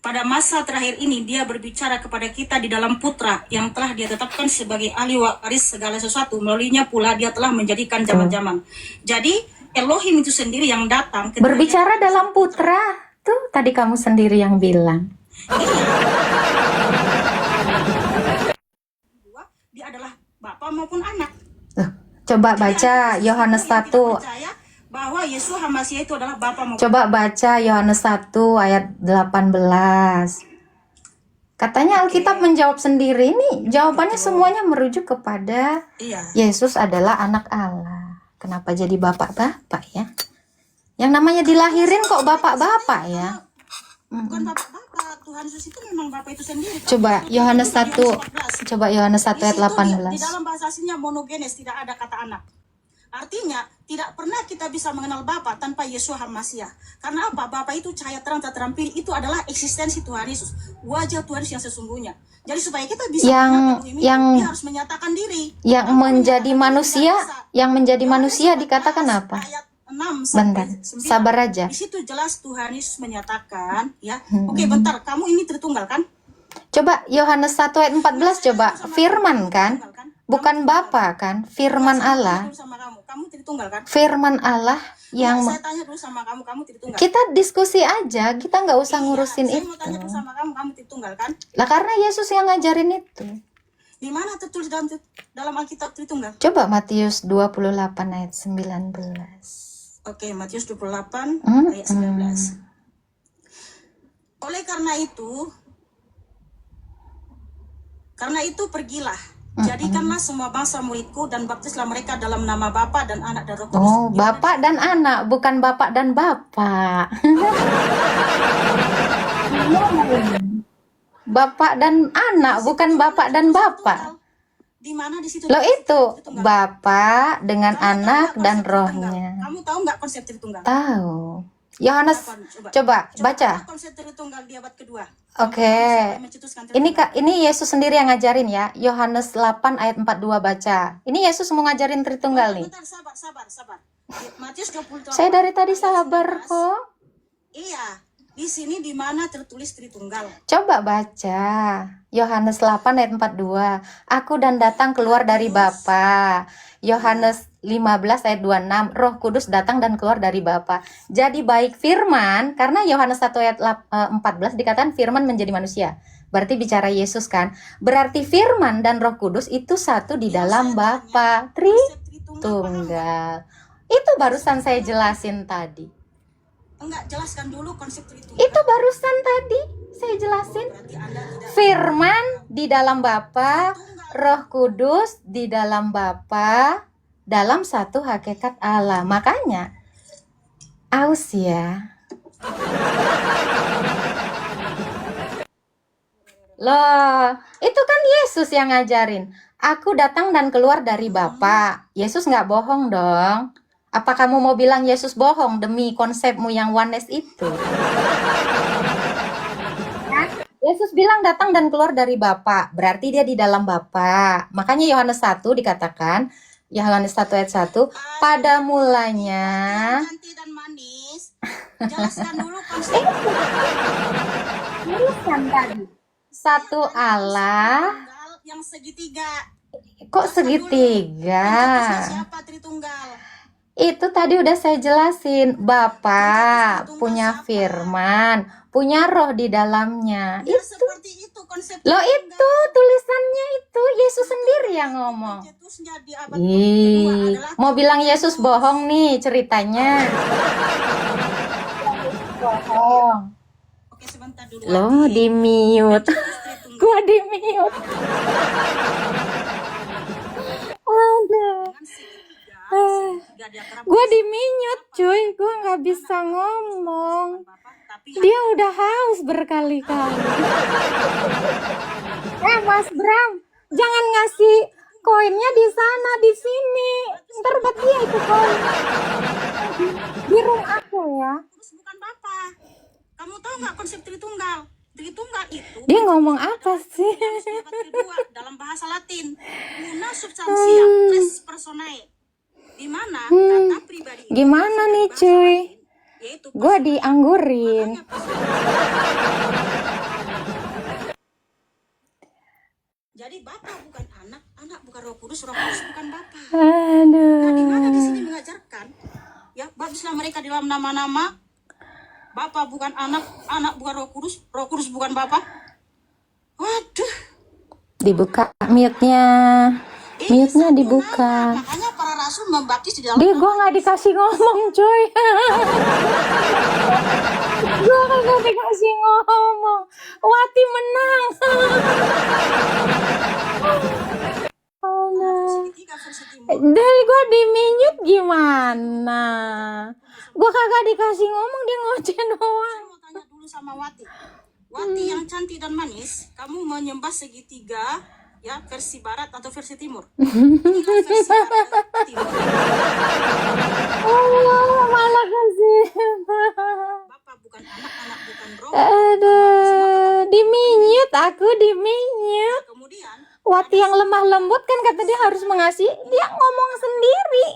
pada masa terakhir ini dia berbicara kepada kita di dalam Putra yang telah dia tetapkan sebagai ahli waris segala sesuatu. Melaluinya pula dia telah menjadikan zaman-zaman. Jadi Elohim itu sendiri yang datang ketika Berbicara dalam Putra. Tuh tadi kamu sendiri yang bilang. dia adalah Bapa maupun anak. Coba baca Yohanes 1. Percaya bahwa Yesus Hamasiah itu adalah Bapa maupun Coba baca Yohanes 1 ayat 18. Katanya Alkitab menjawab sendiri. Ini jawabannya semuanya merujuk kepada iya. Yesus adalah anak Allah. Kenapa jadi bapak-bapak ya? Yang namanya dilahirin kok bapak-bapak ya? Bukan Bapak-Bapak, Tuhan Yesus itu memang Bapa itu sendiri. Coba Yohanes 1. Coba Yohanes 1 ayat Di 18. dalam bahasa aslinya monogenes, tidak ada kata anak. Artinya tidak pernah kita bisa mengenal Bapa tanpa Yesus Hamasiah. Karena apa? Bapa itu cahaya terang tak terampil, itu adalah eksistensi Tuhan Yesus, wajah Tuhan Yesus yang sesungguhnya. Jadi supaya kita bisa melihat ini, dia harus menyatakan diri. Yang menjadi manusia, yang menjadi manusia dikatakan apa? Ayat 6 Bentar, sampai 9. sabar aja. Di situ jelas Tuhan Yesus menyatakan, ya. Oke, bentar, kamu ini Tritunggal kan? Coba Yohanes 1 ayat 14 coba. Firman kan? Bukan Bapa kan? Firman Allah. Kamu Tritunggal kan? Firman Allah yang Saya tanya dulu sama kamu Tritunggal. kita diskusi aja, kita nggak usah ngurusin Saya itu. mau tanya dulu sama kamu Tritunggal kan? Lah karena Yesus yang ngajarin itu. Di mana tertulis dalam Alkitab Tritunggal? Coba Matius 28 ayat 19. Oke, Matius 28 Hmm, ayat 19. Oleh karena itu pergilah, jadikanlah semua bangsa muridku dan baptislah mereka dalam nama Bapa dan Anak dan Roh Kudus. Oh, Bapak dan anak, bukan Bapak dan Bapak. Bapak dan anak, bukan Bapak dan Bapak. Di mana di situ? Loh itu, Tritunggal. Bapak dengan Kamu tahu anak nggak dan konsep Tritunggal? rohnya. Kamu tahu nggak konsep Tritunggal? Tahu. Yohanes, coba baca. apa konsep Tritunggal di abad kedua. Oke. Sampai mencetuskan Ini Tritunggal. ini Yesus sendiri yang ngajarin ya. Yohanes 8 ayat 42 baca. Ini Yesus mau ngajarin Tritunggal nih. Bentar, sabar. Matius 28. Saya dari tadi ayat sabar 19. kok. Iya, di sini di mana tertulis Tritunggal. Coba baca. Yohanes 8 ayat 42. Aku dan datang keluar dari Bapa. Yohanes 15 ayat 26. Roh Kudus datang dan keluar dari Bapa. Jadi baik firman, karena Yohanes 1 ayat 14 dikatakan firman menjadi manusia. Berarti bicara Yesus kan. Berarti firman dan Roh Kudus itu satu di dalam Bapa. Konsep Tritunggal paham? Tritunggal. Itu barusan saya jelasin tadi. Enggak, jelaskan dulu konsep Tritunggal. Itu barusan tadi saya jelasin. Berarti Anda tidak Firman di dalam Bapa, Roh Kudus di dalam Bapa, dalam satu hakikat Allah. Makanya aus ya. Loh, itu kan Yesus yang ngajarin. Aku datang dan keluar dari Bapa. Yesus nggak bohong dong. Apa kamu mau bilang Yesus bohong demi konsepmu yang oneness itu? Yesus bilang datang dan keluar dari Bapa, berarti dia di dalam Bapa. Makanya Yohanes 1 dikatakan, Yohanes 1 ayat 1, pada mulanya cantik dan manis. Jelaskan dulu konsep tulisan tadi. Satu Allah, Tritunggal yang segitiga. kok segitiga? Pencetusnya siapa Tritunggal? Itu tadi udah saya jelasin. Bapa punya firman, punya roh di dalamnya. Ya, seperti itu konsep Loh Tritunggal. itu tulisannya itu Yesus sendiri yang ngomong. Pencetusnya di abad kedua Ih, adalah mau bilang Yesus bohong nih ceritanya. Bohong. Oke, sebentar dulu. Loh di mute. Pencetus Tritunggal Gua di mute. Aduh. dengan segitiga diagram Gua di mute cuy. Gua nggak bisa ngomong. Bapak, tapi Dia udah haus berkali-kali. Mas Bram, jangan ngasih koinnya di sana, di sini. Ntar buat dia itu koin. Di room aku ya. Kudus bukan Bapa. Kamu tahu nggak konsep Tritunggal? Tritunggal itu Dia ngomong apa sih? di abad kedua dalam bahasa Latin una substantia tres personae, di mana kata pribadi itu Gimana nih bahasa cuy? Latin, yaitu Gua dianggurin. jadi Bapa bukan anak, anak bukan Roh Kudus, Roh Kudus bukan Bapa. Nah, di mana di Aduh. sini mengajarkan ya baptislah mereka dalam nama-nama Bapa bukan anak, anak bukan Roh Kudus bukan Bapa. Waduh. Dibuka mute-nya. Ini Mute-nya satu dibuka. nama. Makanya para rasul membaptis di dalam Dia gua nggak dikasih ngomong cuy. Gua nggak dikasih ngomong. Wati menang. Aduh. segitiga versi timur. Dari gua di minute gimana? Gua kagak dikasih ngomong, dia ngoceh doang. Saya mau tanya dulu sama Wati. Wati yang cantik dan manis, kamu menyembah segitiga ya versi barat atau versi timur? Ini kan versi barat timur. Allah malah kasih. Bapak bukan anak, anak bukan roh. Aduh, di minute aku di minute. Kemudian Wati yang lemah lembut kan kata dia harus mengasihi, dia ngomong sendiri.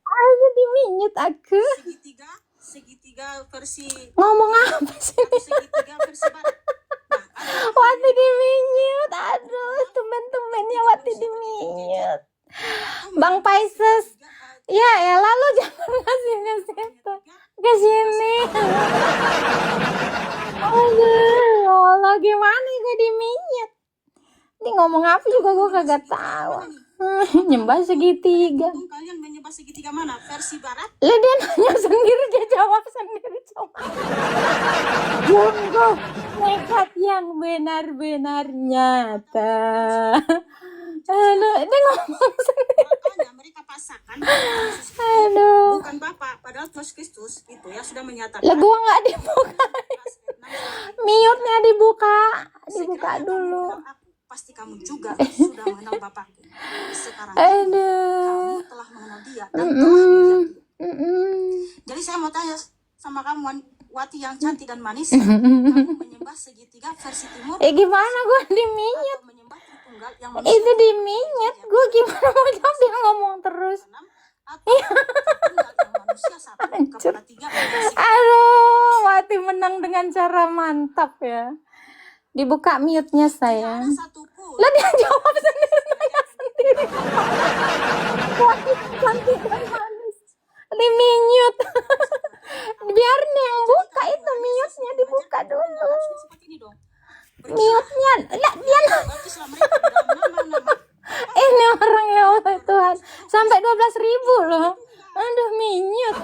Aduh di minute aku. segitiga versi Ngomong apa sih? segitiga versi barat. Nah, ada Wati di minute. Aduh, temen-temennya Wati di minute. Bang Paises. Ya elah lu jangan ngasih ke sini. Aduh, ya Allah gimana gue kagak diminyet. Ini ngomong apa juga gue kagak tahu. Nyembah segitiga. Untung kalian menyembah segitiga mana? Versi barat? Lah dia nanya sendiri, dia jawab sendiri coba. Sungguh nekat yang benar-benar nyata. Aduh, dia ngomong sendiri. Makanya mereka pasangkan Yesus itu Aduh. bukan Bapa, padahal Yesus Kristus itu ya sudah menyatakan. Lah gua nggak dibuka. Mute-nya dibuka. Dibuka Sekiranya kamu dulu. mengenal aku, pasti kamu juga sudah mengenal Bapakku. Sekarang Aduh. kamu telah mengenal dia dan telah melihat dia. Mm-mm. Jadi saya mau tanya sama kamu, Wati yang cantik dan manis, kamu menyembah segitiga versi timur Gimana gua diminyet? atau menyembah Tritunggal yang Itu diminyet. Gua gimana mau jawab, dia ngomong terus. enam atau Tritunggal yang manusia satu kepala tiga versi Aduh, Wati menang dengan cara mantap ya. Dibuka mute-nya ada sayang. satu pun. Lah dia jawab sendiri, nanya sendiri. Wati cantik dan manis. Di-mute. Biar nih yang buka itu mute-nya dibuka dulu. Harusnya seperti ini dong. Mute-nya. Lah dia Baptislah mereka di dalam nama-nama ini orang ya Allah Tuhan. Sampai 12.000 loh. Aduh, mute.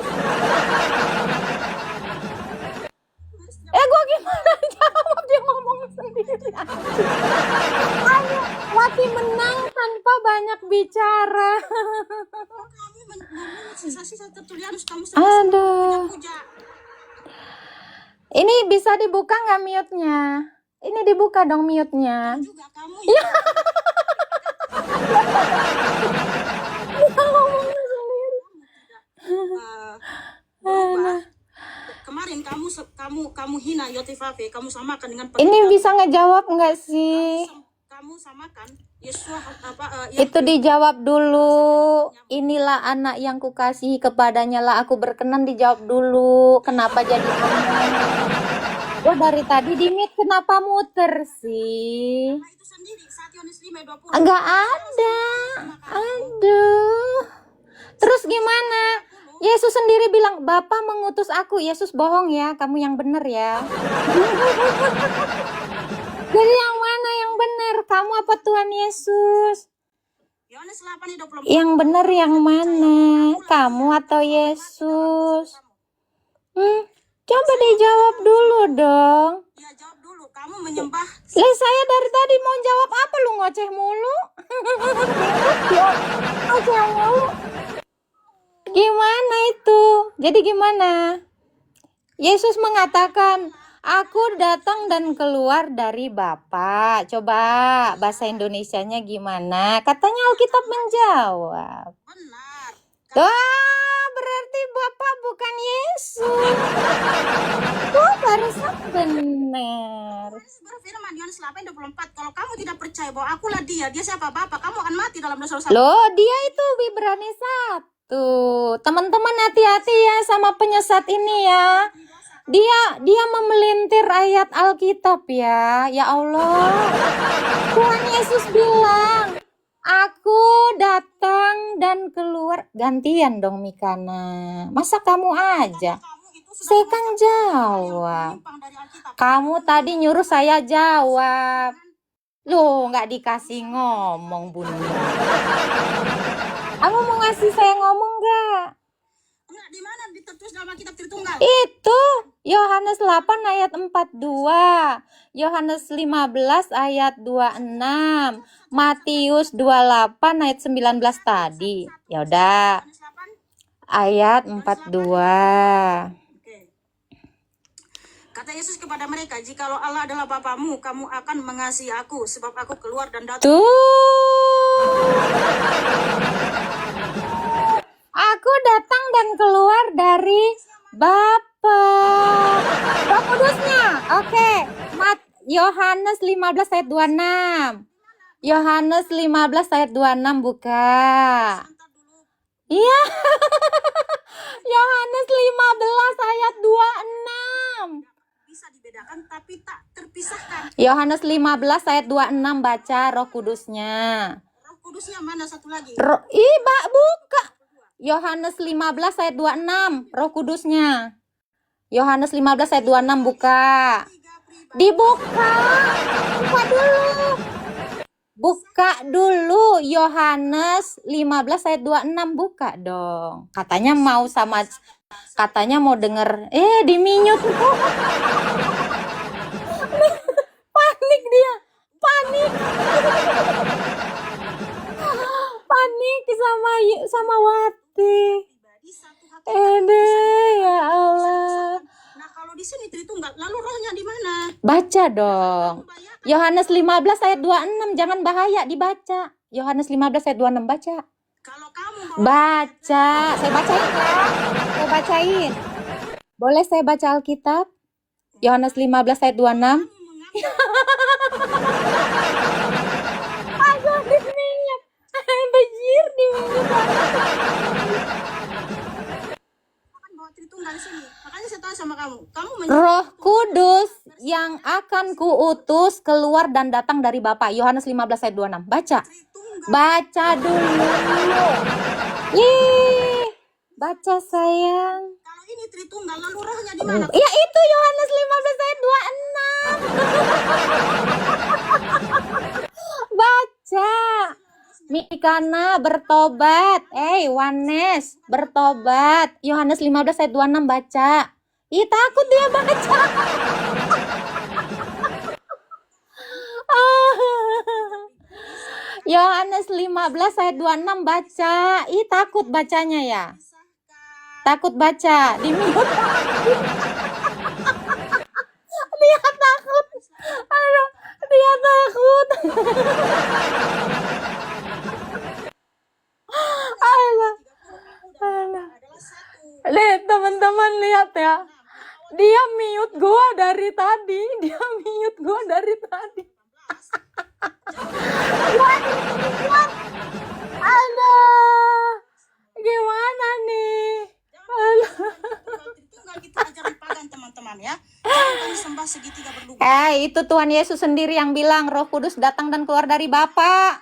Gue gimana jawab, dia ngomong sendiri. Ayo, Wati menang tanpa banyak bicara. kamu ngomong sisa-sisa tertulian kamu Aduh. puja. Ini bisa dibuka nggak mute-nya? Ini dibuka dong mute-nya. Juga kamu ya. Dia ngomongnya sendiri. Berubah. Kemarin kamu hina Yotifafe, kamu samakan dengan Ini bisa ngejawab nggak sih? kamu samakan Yesua Itu dijawab dulu. Inilah anak yang kukasihi, kepadanya lah aku berkenan. Dijawab dulu. Kenapa jadi anak? Gue dari tadi di mute, kenapa muter sih? itu sendiri 1 Yohanes 5:20. Enggak ada. Aduh. Terus gimana? Yesus sendiri bilang, Bapa mengutus aku. Yesus bohong ya, kamu yang benar ya. Jadi yang mana yang benar? Kamu apa Tuhan Yesus? Yohanes 8:24. Yang benar yang mana? Kamu atau Yesus? Coba dijawab dulu dong. Ya jawab dulu, kamu menyembah Lah saya dari tadi mau jawab apa, lu ngoceh mulu? Ngoceh mulu. Gimana itu? Jadi gimana? Yesus mengatakan, aku datang dan keluar dari Bapa. Coba bahasa Indonesianya gimana? Katanya Alkitab menjawab. benar. Wah, berarti Bapak bukan Yesus. Oh, barusan benar. Yohanes berfirman Yohanes 8:24, kalau kamu tidak percaya bahwa akulah dia siapa Bapa, kamu akan mati dalam dosa-dosa. Loh, dia itu Ibrani 1. Teman-teman hati-hati ya sama penyesat ini ya. Dia memelintir ayat Alkitab ya. Ya Allah. Tuhan Yesus bilang, aku datang dan keluar. Gantian dong Mikana. Masa kamu aja? Kamu itu sudah Saya kan jawab. menyimpang dari Alkitab. Kamu tadi nyuruh saya jawab. Loh, nggak dikasih ngomong, Bunda. Kamu mau ngasih saya ngomong nggak? Enggak, di mana tertulis dalam Alkitab Tritunggal? Itu Yohanes 8 ayat 42, Yohanes 15 ayat 26, Matius 28 ayat 19 tadi. Ya udah, Yohanes 8. ayat 42. Oke. Kata Yesus kepada mereka, jikalau Allah adalah Bapamu, kamu akan mengasihi aku, sebab aku keluar dan datang. Aku datang dan keluar dari Bapa. Roh Kudusnya. Oke. Yohanes 15 ayat 26. Yohanes 15 ayat 26 buka. Santar dulu, Iya. Yohanes 15 ayat 26. bisa dibedakan tapi tak terpisahkan. Yohanes 15 ayat 26 baca Roh Kudusnya. Roh Kudusnya mana satu lagi? Buka. Yohanes 15 ayat 26 Roh Kudusnya. Yohanes 15 ayat 26 buka. Dibuka. Buka dulu. Buka dulu Yohanes 15 ayat 26, buka dong. Katanya mau denger. Diminyut. Panik dia. Panik. Panik sama Wati. Pribadi satu hakikat. Ya Allah. Nah, kalau di sini Tritunggal, lalu rohnya di mana? Baca dong. Yohanes 15 ayat 26, jangan bahaya dibaca. Yohanes 15 ayat 26, baca. Kalau kamu Baca. Saya bacain ya. Saya bacain. Boleh saya baca Alkitab? Yohanes 15 ayat 26. Aduh, diminyak. Bajir diminyak. bawa Tritunggal di sini. Makanya saya tanya sama kamu. Kamu Roh Kudus yang akan kuutus keluar dan datang dari Bapa. Yohanes 15 ayat 26. Baca. Tritunggal. Baca dulu. Ih, baca sayang. Kalau ini Tritunggal, lalu rohnya di mana? Ya itu Yohanes 15 ayat 26. Baca. Mikana bertobat. Wanes bertobat. Yohanes 15 ayat 26, baca. Ih, takut dia baca. Yohanes 15 ayat 26, baca. Ih, takut bacanya ya. Takut baca. Di-mute. Dia takut. Aduh, dia takut. Alah. Lihat teman-teman, lihat ya. Dia mute gua dari tadi. Aduh. Gimana nih? Tritunggal itu ajaran pagan, teman-teman ya. Jangan kalian sembah segitiga berlugu. Itu Tuhan Yesus sendiri yang bilang Roh Kudus datang dan keluar dari Bapa.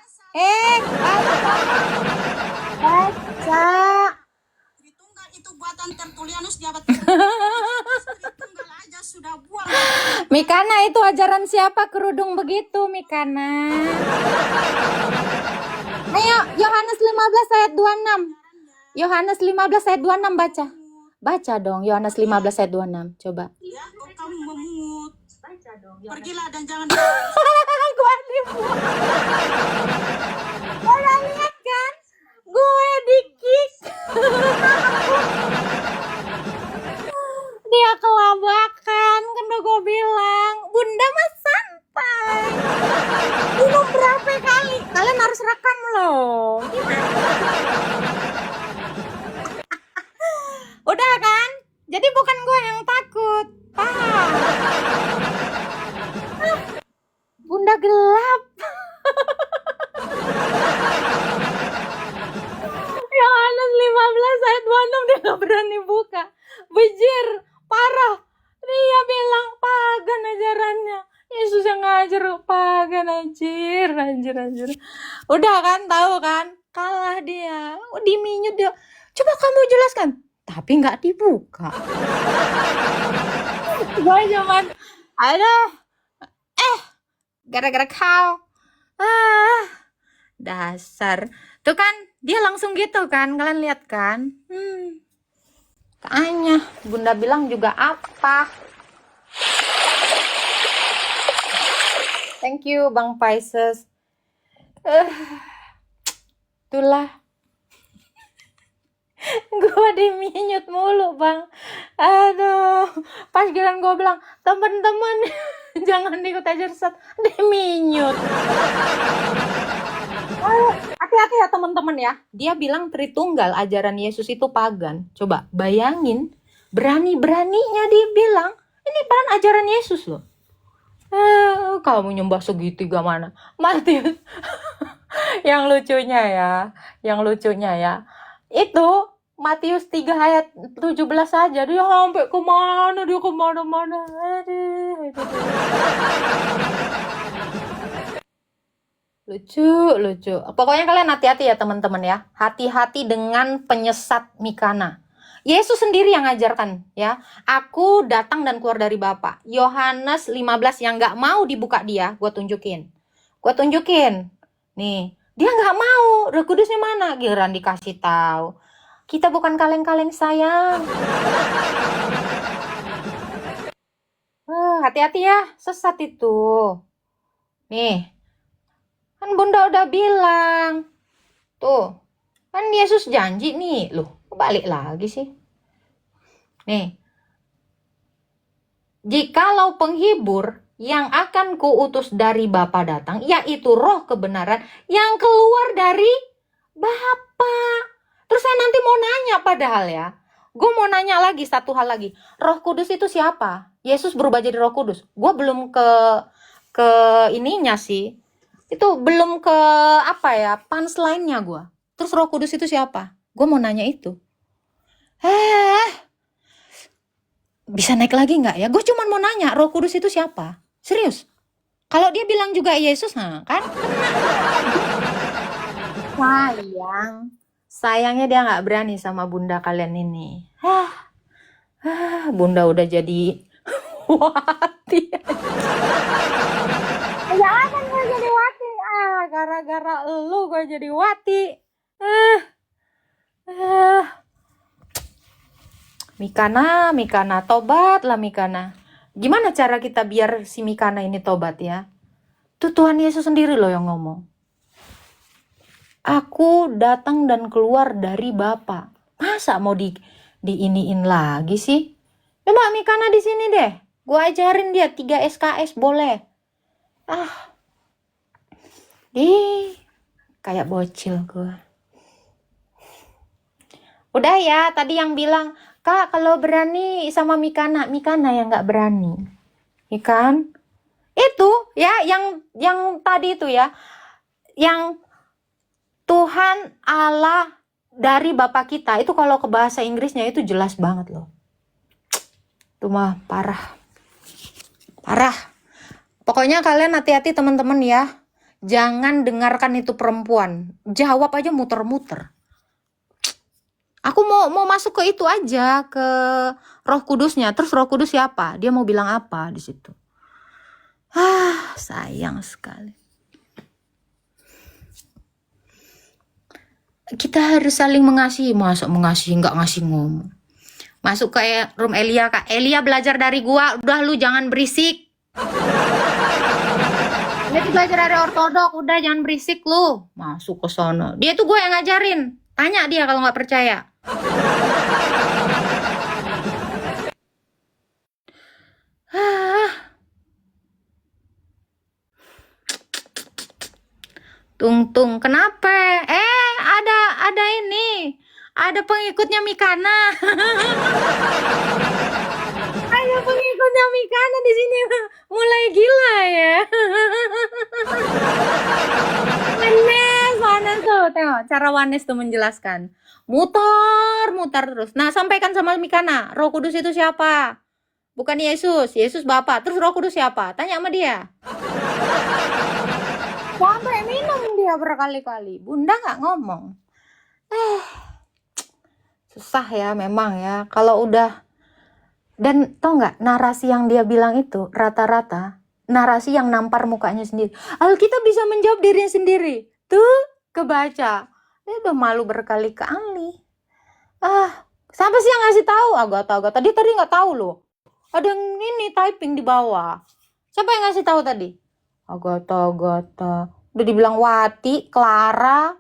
Baca. Tritunggal itu buatan Tertullianus di abad Tritunggal aja sudah buang. Mikana, itu ajaran siapa kerudung begitu, Mikana? Ayo, Yohanes 15 ayat 26. Yohanes 15 ayat 26, baca. Baca dong, Yohanes 15 ayat 26. Coba. Ya, kok kamu memungut. Pergilah dan jangan Gua dibuang. Kalian lihat kan? Gue di-kick. Dia kelabakan. Kan udah gue bilang, Bunda mah santai. Minum berapa kali? Kalian harus rekam loh. Udah kan? Jadi bukan gue yang takut. Paham? Bunda gelap. Yohanes 15 ayat 26, dia gak berani buka. Bejir, parah. Dia bilang pagan ajarannya. Yesus yang ngajar pagan, anjir. Udah kan, tahu kan? Kalah dia. Diminyut dia. Coba kamu jelaskan. Tapi nggak dibuka. Gue cuman, aduh, gara-gara kau. Dasar. Tuh kan, dia langsung gitu kan, kalian lihat kan? Tanya, Bunda bilang juga apa? Thank you, Bang Paises. Itulah. Gue diminyut mulu, Bang. Aduh, pas giliran gue bilang, teman-teman jangan ikut aja sesat, diminyut. Hati-hati ya teman-teman ya. Dia bilang Tritunggal, ajaran Yesus itu pagan. Coba bayangin, berani-beraninya dia bilang, ini bukan ajaran Yesus loh. Kamu nyembah segitiga mana? Matius. Yang lucunya ya. Itu Matius 3 ayat 17 saja. Dia sampai kemana-mana. Aduh. Lucu. Pokoknya kalian hati-hati ya teman-teman ya. Hati-hati dengan penyesat Mikana. Yesus sendiri yang ngajarkan ya. Aku datang dan keluar dari Bapa. Yohanes 15 yang nggak mau dibuka dia, gue tunjukin. Nih, dia nggak mau. Roh Kudusnya mana? Giliran dikasih tahu. Kita bukan kaleng-kaleng sayang. Hati-hati ya, sesat itu. Nih, kan Bunda udah bilang. Tuh, kan Yesus janji nih. Loh, balik lagi sih. Nih, jikalau penghibur yang akan kuutus dari Bapa datang, yaitu roh kebenaran yang keluar dari Bapa. Terus saya nanti mau nanya padahal ya. Gue mau nanya lagi satu hal lagi. Roh Kudus itu siapa? Yesus berubah jadi Roh Kudus. Gue belum ke ininya sih. Itu belum ke apa ya, punchline-nya gue. Terus Roh Kudus itu siapa? Gue mau nanya itu. Bisa naik lagi nggak ya? Gue cuma mau nanya, Roh Kudus itu siapa? Serius? Kalau dia bilang juga Yesus, kan? Sayangnya dia nggak berani sama bunda kalian ini. Bunda udah jadi wati. Jangan gue jadi wati. Gara-gara lu gue jadi wati. Mikana, tobatlah Mikana. Gimana cara kita biar si Mikana ini tobat ya? Itu Tuhan Yesus sendiri loh yang ngomong. Aku datang dan keluar dari Bapa. Masa mau diiniin lagi sih? Coba Mikana di sini deh. Gua ajarin dia 3 SKS boleh. Kayak bocil gua. Udah ya, tadi yang bilang, Kak kalau berani sama Mikana yang nggak berani. Ya kan? Itu ya, yang tadi itu ya. Yang Tuhan Allah dari Bapa kita, itu kalau ke bahasa Inggrisnya itu jelas banget loh. Itu mah parah. Pokoknya kalian hati-hati teman-teman ya. Jangan dengarkan itu perempuan. Jawab aja muter-muter. Aku mau masuk ke itu aja, ke Roh Kudusnya. Terus Roh Kudus siapa? Dia mau bilang apa di situ? Sayang sekali. Kita harus saling mengasihi. Masa mengasihi nggak ngasih ngomong. Masuk ke room Elia, Kak. Elia belajar dari gua. Udah lu jangan berisik. Dia belajar dari ortodok. Udah jangan berisik lu. Masuk ke sono. Dia tuh gue yang ngajarin. Tanya dia kalau nggak percaya. Tung, kenapa? Ada ini. Ada pengikutnya Mikana. Ada pengikutnya Mikana di sini. Mulai gila ya. Wanes tuh. Tengok cara Wanes tuh menjelaskan. Mutar terus. Nah, sampaikan sama Mikana. Roh Kudus itu siapa? Bukan Yesus. Yesus Bapa. Terus Roh Kudus siapa? Tanya sama dia. Sampai minum dia berkali-kali. Bunda nggak ngomong. Susah ya memang ya. Kalau udah. Dan tau nggak, narasi yang dia bilang itu rata-rata narasi yang nampar mukanya sendiri. Alkitab bisa menjawab dirinya sendiri. Tuh kebaca. Dia udah malu berkali-kali. Siapa sih yang ngasih tahu? Agata. Dia tadi nggak tahu loh. Ada yang ini typing di bawah. Siapa yang ngasih tahu tadi? Agata. Udah dibilang Wati, Clara.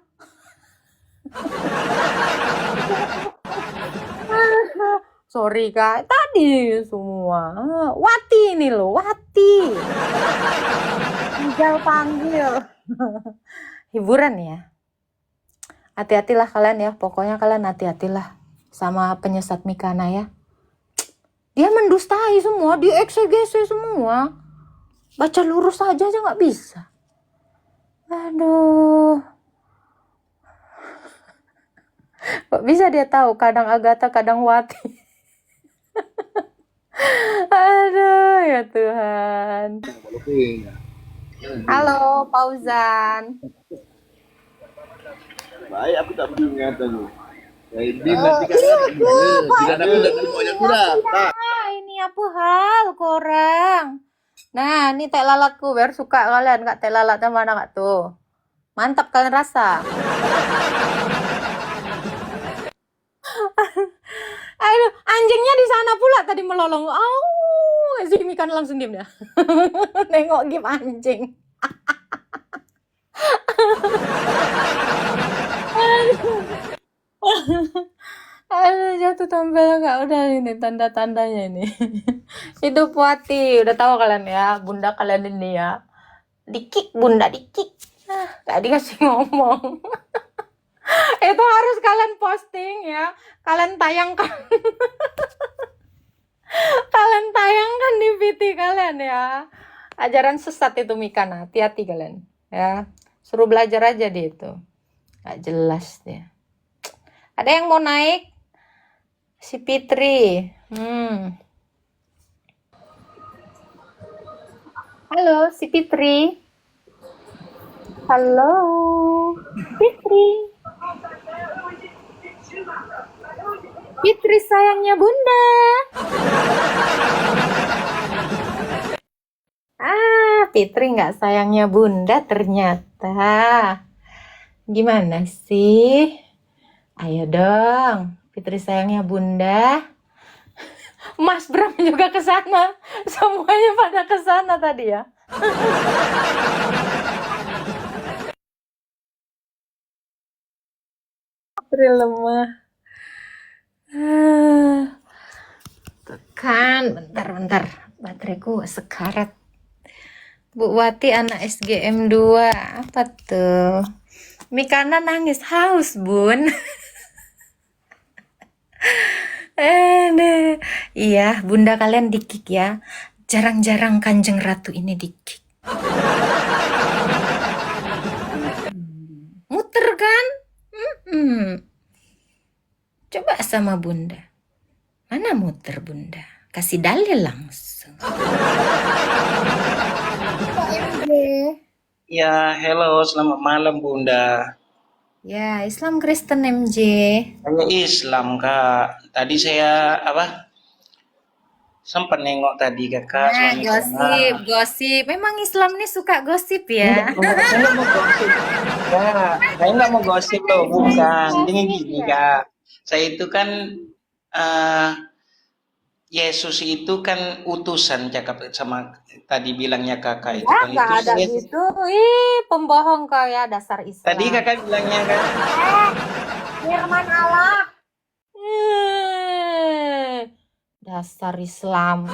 Sorry Kak, tadi semua. Wati ini loh, Wati. Tinggal panggil. Hiburan ya. Hati-hatilah kalian ya, pokoknya kalian hati-hatilah sama penyesat Mikana ya. Dia mendustai semua, dia eksegese semua. Baca lurus aja nggak bisa. Aduh. Kok bisa dia tahu kadang Agatha, kadang Wati. Aduh, ya Tuhan. Halo, Pauzan. Baik, aku tak peduli ngata lu. Hindi, nanti ka na. Sila na udah mau yang udah. Tak. Ini apa hal korang? Nah, ini teh lalatku. Biar suka kalian nggak teh lalatnya mana nggak tuh? Mantap kalian rasa. Aduh, anjingnya di sana pula tadi melolong. Oh, si Mika langsung diem ya. Nengok game anjing. Aduh, jatuh tampil nggak udah ini tanda-tandanya ini. Hidup Wati, udah tahu kalian ya, bunda kalian ini ya. Dikik, bunda dikik. Gak dikasih ngomong. Itu harus kalian posting ya. Kalian tayangkan. Kalian tayangkan di VT kalian ya. Ajaran sesat itu Mikana. Hati-hati kalian ya. Suruh belajar aja dia itu. Gak jelas dia. Ada yang mau naik? Si Fitri. Halo, si Fitri. Halo, Fitri. Fitri sayangnya bunda. Fitri nggak sayangnya bunda ternyata. Gimana sih? Ayo dong, Fitri sayangnya bunda. Mas Bram juga ke sana. Semuanya pada ke sana tadi ya. Fitri lemah. Tekan, bentar. Bateraiku sekarat. Bu Wati anak SGM 2. Apa tuh? Mikana nangis haus, bun. Iya, bunda kalian dikik ya. Jarang-jarang Kanjeng Ratu ini dikik. Muter kan? Coba sama bunda. Mana muter bunda? Kasih dalil langsung. Ya, hello, selamat malam Bunda. Ya, Islam Kristen MJ. Saya Islam, Kak. Tadi saya sempat nengok tadi Kakak. Gosip. Memang Islam nih suka gosip ya. Saya nggak mau gosip. Kak, saya nggak mau gosip loh, bukan. Ini gini, Kak. Saya itu kan Yesus itu kan utusan, cakap sama tadi bilangnya Kakak itu kan Nggak itu. ada gitu. Pembohong kau ya, dasar Islam. Tadi Kakak bilangnya kan. Firman Allah. Dasar Islam.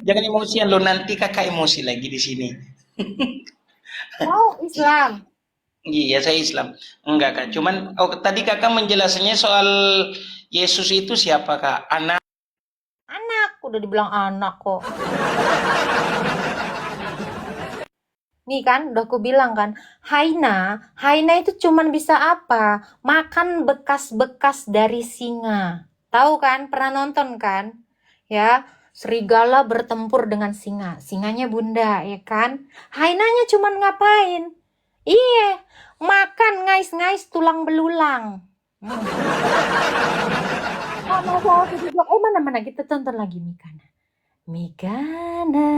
Jangan emosian lo, nanti Kakak emosi lagi di sini. Oh, Islam. Iya, saya Islam. Enggak, Kak. Cuman tadi Kakak menjelaskannya soal Yesus itu siapa, Kak? Anak. Udah dibilang anak kok. Nih kan, udah aku bilang kan, Haina itu cuman bisa apa? Makan bekas-bekas dari singa. Tahu kan? Pernah nonton kan? Ya, serigala bertempur dengan singa. Singanya bunda, ya kan? Hainanya cuman ngapain? Iya, makan ngais-ngais tulang belulang. Mana kita tonton lagi Mikana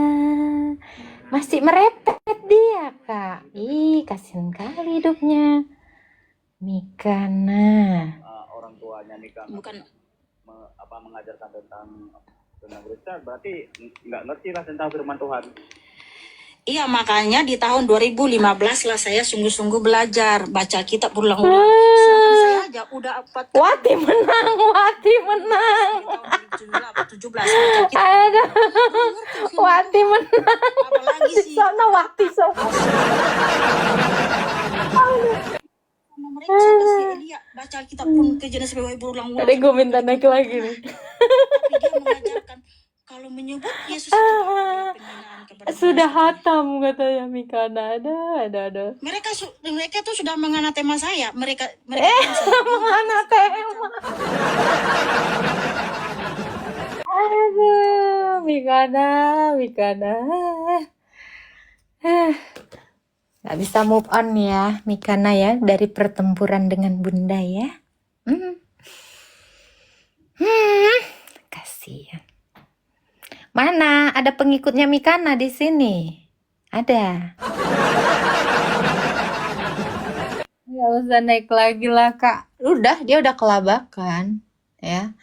masih merepet dia, Kak. Kasihan kali hidupnya Mikana. Orang tuanya nikah Bukan. mengajarkan tentang Kristen, berarti nggak ngerti lah tentang firman Tuhan. Iya, makanya di tahun 2015 lah saya sungguh-sungguh belajar baca kitab berulang-ulang. Sedangkan saya aja udah 4 Wati menang. tahun 2017 baca kitab. Aduh, Wati menang. Apalagi Di sih sana Wati sama mereka si Elia baca kitab pun ke jenis BWI berulang-ulang. Tadi gue minta naik lagi nih. Tapi dia mengajarkan kalau menyebut Yesus itu adalah penghinaan kepada Sudah manusia. hatam katanya Mikana. Ada. Mereka tuh sudah menganatema saya. Mereka Menganatema. Aduh, Mikana. Gak bisa move on ya, Mikana ya, dari pertempuran dengan Bunda ya. Hmm. Kasihan. Mana ada pengikutnya Mikana di sini? Ada. Gak usah naik lagi lah Kak. Dia udah kelabakan ya.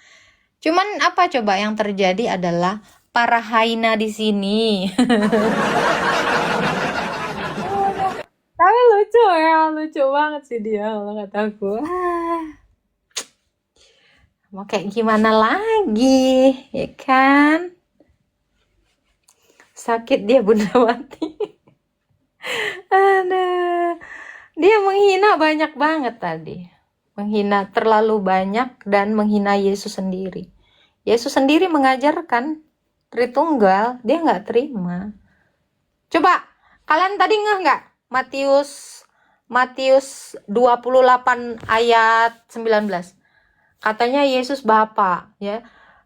Cuman apa coba yang terjadi adalah para Haina di sini. Tapi lucu ya, lucu banget sih dia kalau kataku. Mau kayak gimana lagi, ya kan? Sakit dia Bunda Wati. Aduh. Dia menghina banyak banget tadi. Menghina terlalu banyak dan menghina Yesus sendiri. Yesus sendiri mengajarkan Tritunggal, dia nggak terima. Coba, kalian tadi ngeh nggak? Matius 28 ayat 19. Katanya Yesus Bapa, ya.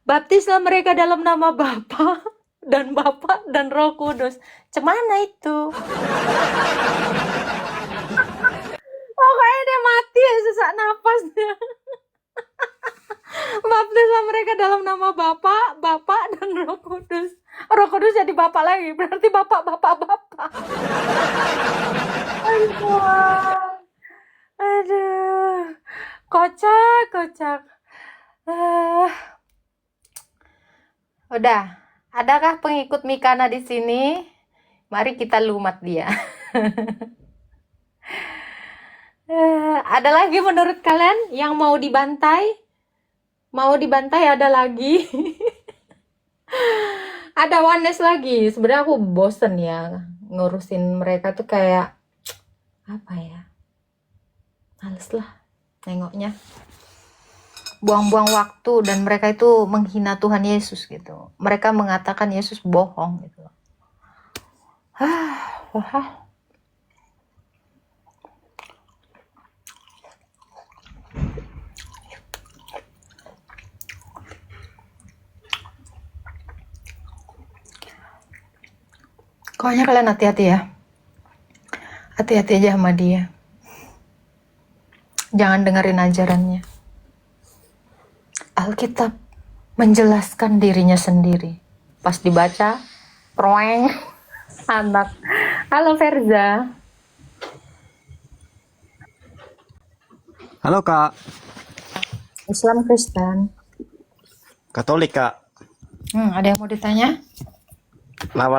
Baptislah mereka dalam nama Bapa dan Roh Kudus. Cemana itu? Pokoknya dia mati ya, sesak napas dia. Baptislah mereka dalam nama Bapa dan Roh Kudus. Roh Kudus jadi Bapak lagi, berarti Bapak. Aduh, kocak. Udah, adakah pengikut Mikana di sini? Mari kita lumat dia. Ada lagi menurut kalian yang mau dibantai? Mau dibantai ada lagi. Ada Wanes lagi. Sebenarnya aku bosen ya ngurusin mereka tuh, kayak apa ya? Males lah nengoknya. Buang-buang waktu, dan mereka itu menghina Tuhan Yesus gitu. Mereka mengatakan Yesus bohong gitu. Wah. Pokoknya kalian hati-hati ya. Hati-hati aja sama dia. Jangan dengerin ajarannya. Alkitab menjelaskan dirinya sendiri. Pas dibaca, proeng, anak. Halo Verza. Halo Kak, Islam Kristen. Katolik Kak. Ada yang mau ditanya? Lawan